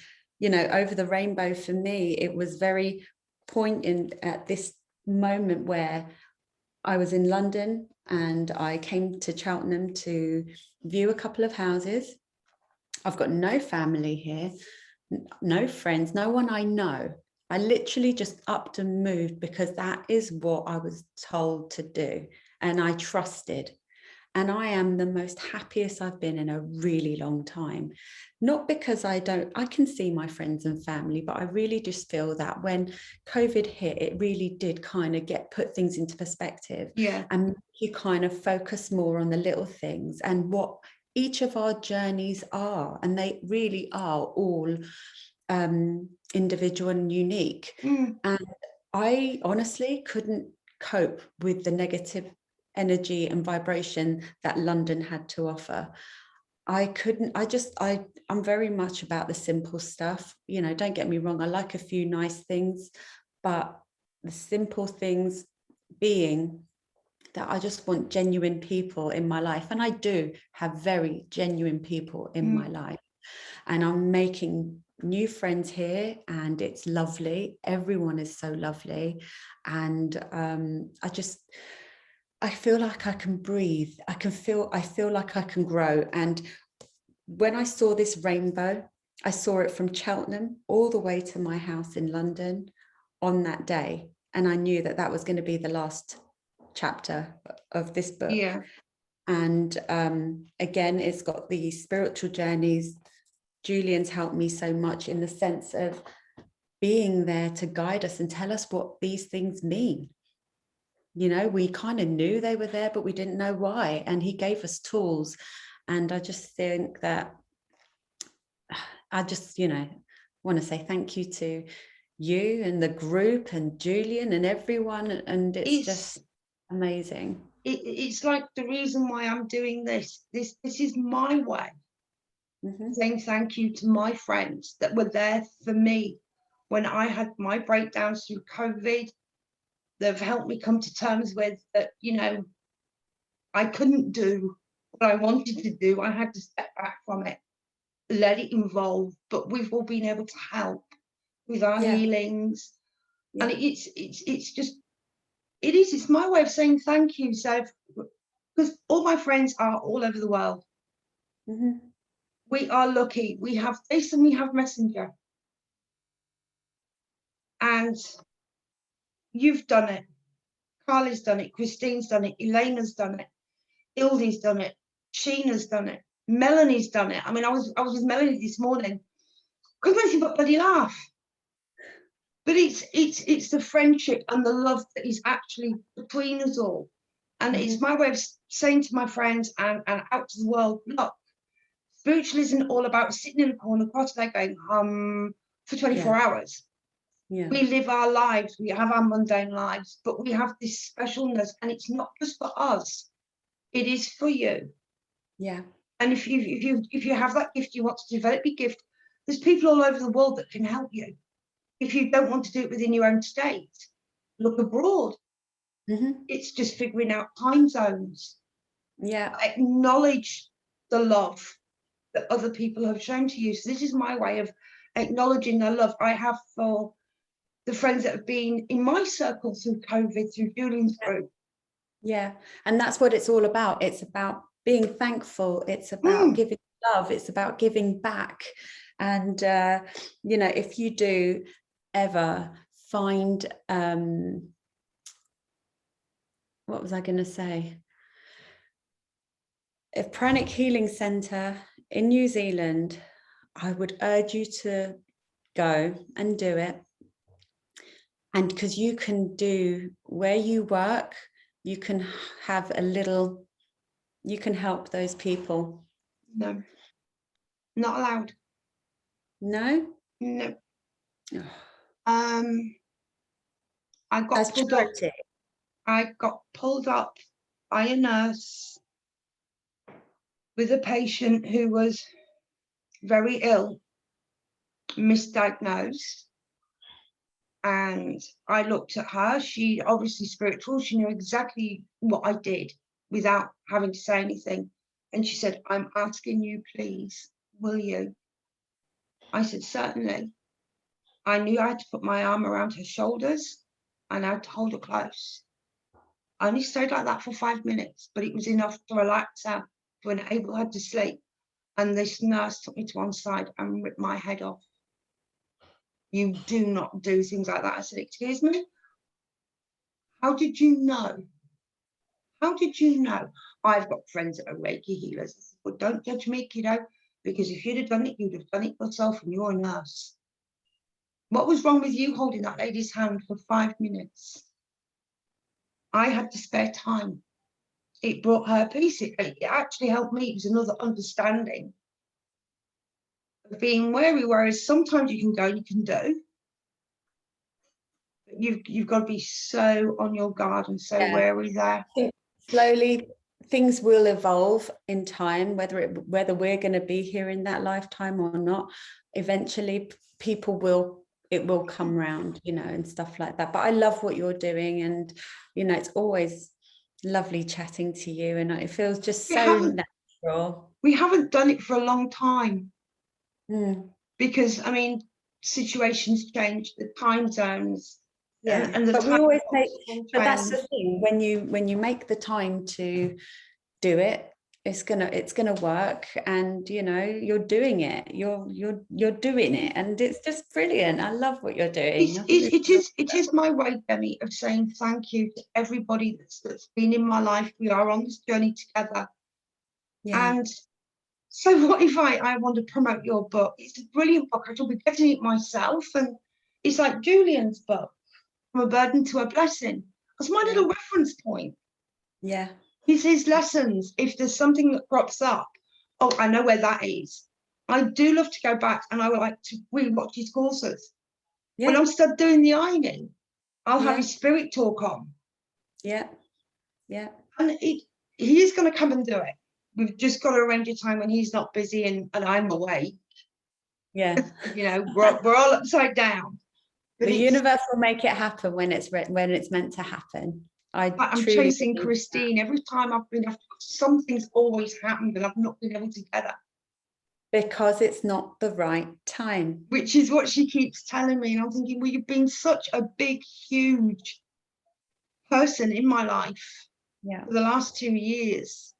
Speaker 2: you know, over the rainbow for me, it was very poignant at this moment where I was in London and I came to Cheltenham to view a couple of houses. I've got no family here, no friends, no one I know. I literally just upped and moved because that is what I was told to do. And I trusted. And I am the most happiest I've been in a really long time. Not because I can see my friends and family, but I really just feel that when COVID hit, it really did kind of put things into perspective.
Speaker 1: Yeah.
Speaker 2: And you kind of focus more on the little things and what each of our journeys are. And they really are all individual and unique. And I honestly couldn't cope with the negative energy and vibration that London had to offer. I'm very much about the simple stuff. You know, don't get me wrong, I like a few nice things, but the simple things being that I just want genuine people in my life. And I do have very genuine people in my life. And I'm making new friends here and it's lovely. Everyone is so lovely. And I feel like I can breathe. I feel like I can grow. And when I saw this rainbow, I saw it from Cheltenham all the way to my house in London on that day. And I knew that that was going to be the last chapter of this book.
Speaker 1: Yeah.
Speaker 2: And again, it's got the spiritual journeys. Julian's helped me so much in the sense of being there to guide us and tell us what these things mean. You know, we kind of knew they were there, but we didn't know why. And he gave us tools. And I just think that I just, you know, want to say thank you to you and the group and Julian and everyone. And it's just amazing.
Speaker 1: It's like the reason why I'm doing this. This is my way. Saying thank you to my friends that were there for me when I had my breakdowns through COVID. They've helped me come to terms with that, you know, I couldn't do what I wanted to do. I had to step back from it, let it evolve, but we've all been able to help with our healings. And it's my way of saying thank you. So, because all my friends are all over the world. We are lucky. We have this and we have Messenger. And you've done it. Carly's done it. Christine's done it. Elena's done it. Ildy's done it. Sheena's done it. Melanie's done it. I mean, I was with Melanie this morning. Couldn't do anything but bloody laugh. But it's the friendship and the love that is actually between us all. And it's my way of saying to my friends and out to the world, look, spiritual isn't all about sitting in a corner, across there going, for 24 hours. Yeah. We live our lives, we have our mundane lives, but we have this specialness, and it's not just for us, it is for you. Yeah. And if you have that gift, you want to develop your gift, there's people all over the world that can help you. If you don't want to do it within your own state, look abroad. It's just figuring out time zones. Yeah. Acknowledge the love that other people have shown to you. So this is my way of acknowledging the love I have for the friends that have been in my circle through COVID, through Julian's group. Yeah, and that's what it's all about. It's about being thankful. It's about giving love. It's about giving back. And, you know, if you do ever find, what was I going to say? If Pranic Healing Centre in New Zealand, I would urge you to go and do it. And because you can do where you work, you can have a little, you can help those people. No, not allowed. No? No. I got pulled up. I got pulled up by a nurse with a patient who was very ill, misdiagnosed. And I looked at her. She obviously spiritual. She knew exactly what I did without having to say anything. And she said, I'm asking you, please, will you? I said, certainly. I knew I had to put my arm around her shoulders and I had to hold her close. I only stayed like that for 5 minutes, but it was enough to relax her, to enable her to sleep. And this nurse took me to one side and ripped my head off. You do not do things like that. I said, excuse me? How did you know? How did you know? I've got friends that are Reiki healers. I said, well, don't judge me, kiddo, because if you'd have done it, you'd have done it yourself, and you're a nurse. What was wrong with you holding that lady's hand for 5 minutes? I had to spare time. It brought her peace. It actually helped me. It was another understanding of being wary, whereas sometimes you can go, you can do. But you've got to be so on your guard and so wary there.
Speaker 2: Slowly, things will evolve in time, whether we're going to be here in that lifetime or not. Eventually, it will come round, you know, and stuff like that. But I love what you're doing, and you know, it's always lovely chatting to you, and it feels just so natural.
Speaker 1: We haven't done it for a long time because, I mean, situations change, the time zones.
Speaker 2: Yeah,
Speaker 1: and
Speaker 2: but we always make. But that's the thing, when you make the time to do it, it's gonna work, and you know you're doing it. You're doing it, and it's just brilliant. I love what you're doing.
Speaker 1: It is my way, Demi, of saying thank you to everybody that's been in my life. We are on this journey together. Yeah. And so what if I want to promote your book? It's a brilliant book. I shall be getting it myself, and it's like Julian's book, From a Burden to a Blessing. That's my little reference point.
Speaker 2: Yeah.
Speaker 1: His lessons, if there's something that crops up, oh, I know where that is. I do love to go back, and I would like to rewatch his courses. Yeah. When I'm still doing the ironing, I'll have his spirit talk on. Yeah. Yeah. And he is going to come and do it. We've just got to arrange a time when he's not busy and I'm away. Yeah. You know, we're all upside down. But
Speaker 2: the universe will make it happen when it's meant to happen.
Speaker 1: I'm chasing Christine. That. Every time I've been after, something's always happened and I've not been able to get her.
Speaker 2: Because it's not the right time.
Speaker 1: Which is what she keeps telling me. And I'm thinking, well, you've been such a big, huge person in my life for the last 2 years.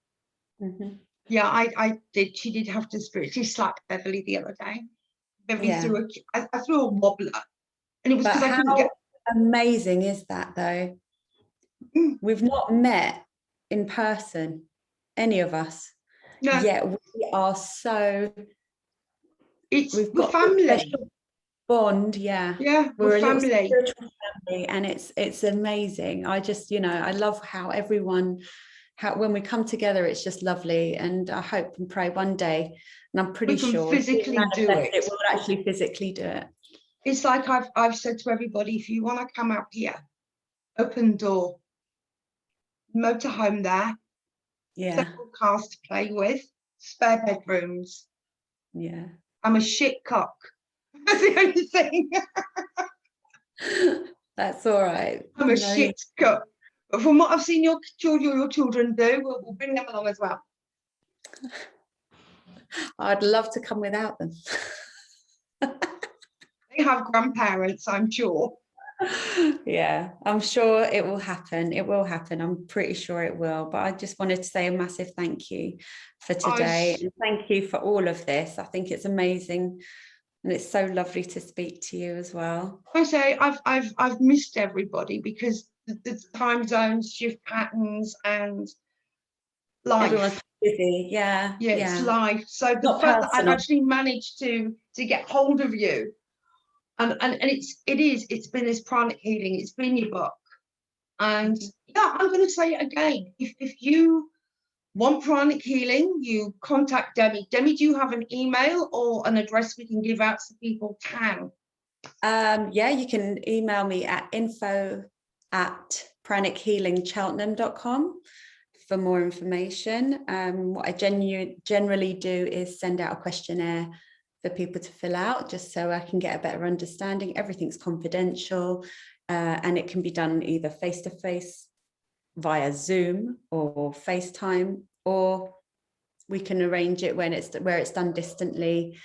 Speaker 1: Mm-hmm. Yeah, I did. She did have to spiritually slap Beverly the other day. Beverly I threw a wobbler. And it was because I couldn't get...
Speaker 2: amazing is that, though? We've not met in person, any of us. No. Yet we are so...
Speaker 1: We've got family.
Speaker 2: A special bond, yeah.
Speaker 1: Yeah, we're family.
Speaker 2: Spiritual family, and it's amazing. I just, you know, I love how everyone... when we come together, it's just lovely, and I hope and pray one day, and I'm pretty sure
Speaker 1: physically do it.
Speaker 2: We'll actually physically do it.
Speaker 1: It's like I've said to everybody, if you want to come out here, open door, motorhome there, several cars to play with, spare bedrooms. Yeah, I'm a shit cock. That's the only thing.
Speaker 2: That's all right.
Speaker 1: I'm a shit cock. But from what I've seen your children do, we'll bring them along as well.
Speaker 2: I'd love to come without them.
Speaker 1: They have grandparents, I'm sure.
Speaker 2: Yeah, I'm sure it will happen. It will happen. I'm pretty sure it will. But I just wanted to say a massive thank you for today. And thank you for all of this. I think it's amazing. And it's so lovely to speak to you as well.
Speaker 1: I say I've missed everybody because the time zones, shift patterns, and life.
Speaker 2: Everyone's busy, yeah.
Speaker 1: It's life. So the fact that I've actually managed to get hold of you, and it's been this pranic healing. It's been your book, and I'm going to say it again. If you want pranic healing, you contact Demi. Demi, do you have an email or an address we can give out so people can
Speaker 2: Yeah, you can email me at info@pranichealingcheltenham.com for more information. What I generally do is send out a questionnaire for people to fill out, just so I can get a better understanding. Everything's confidential, and it can be done either face-to-face via Zoom or FaceTime, or we can arrange it where it's done distantly.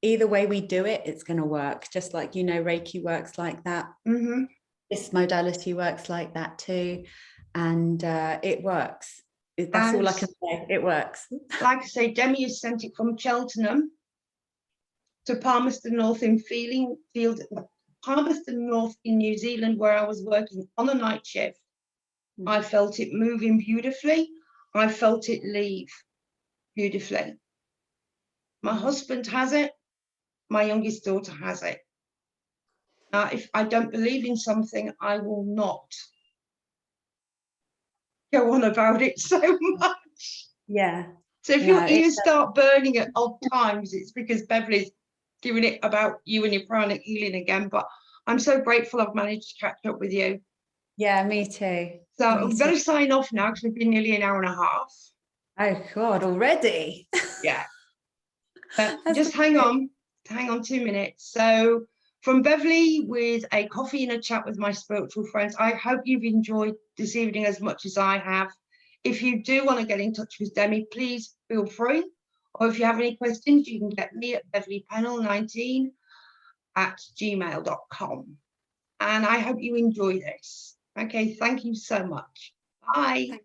Speaker 2: Either way we do it, it's going to work. Just like, you know, Reiki works like that.
Speaker 1: Mm-hmm.
Speaker 2: This modality works like that too. And it works. That's all I can say. It works.
Speaker 1: Like I say, Demi has sent it from Cheltenham to Palmerston North in Palmerston North in New Zealand, where I was working on a night shift. I felt it moving beautifully. I felt it leave beautifully. My husband has it. My youngest daughter has it. If I don't believe in something, I will not go on about it so much.
Speaker 2: Yeah.
Speaker 1: So if your ears start burning at odd times, it's because Beverly's giving it about you and your pranic healing again. But I'm so grateful I've managed to catch up with you.
Speaker 2: Yeah, me too.
Speaker 1: So I'm going to sign off now because we've been nearly an hour and a half.
Speaker 2: Oh God, already?
Speaker 1: Yeah. Just hang on 2 minutes. So from Beverly with a coffee and a chat with my spiritual friends, I hope you've enjoyed this evening as much as I have. If you do want to get in touch with Demi, please feel free. Or if you have any questions, you can get me at beverlypennell19@gmail.com. And I hope you enjoy this. Okay, thank you so much. Bye.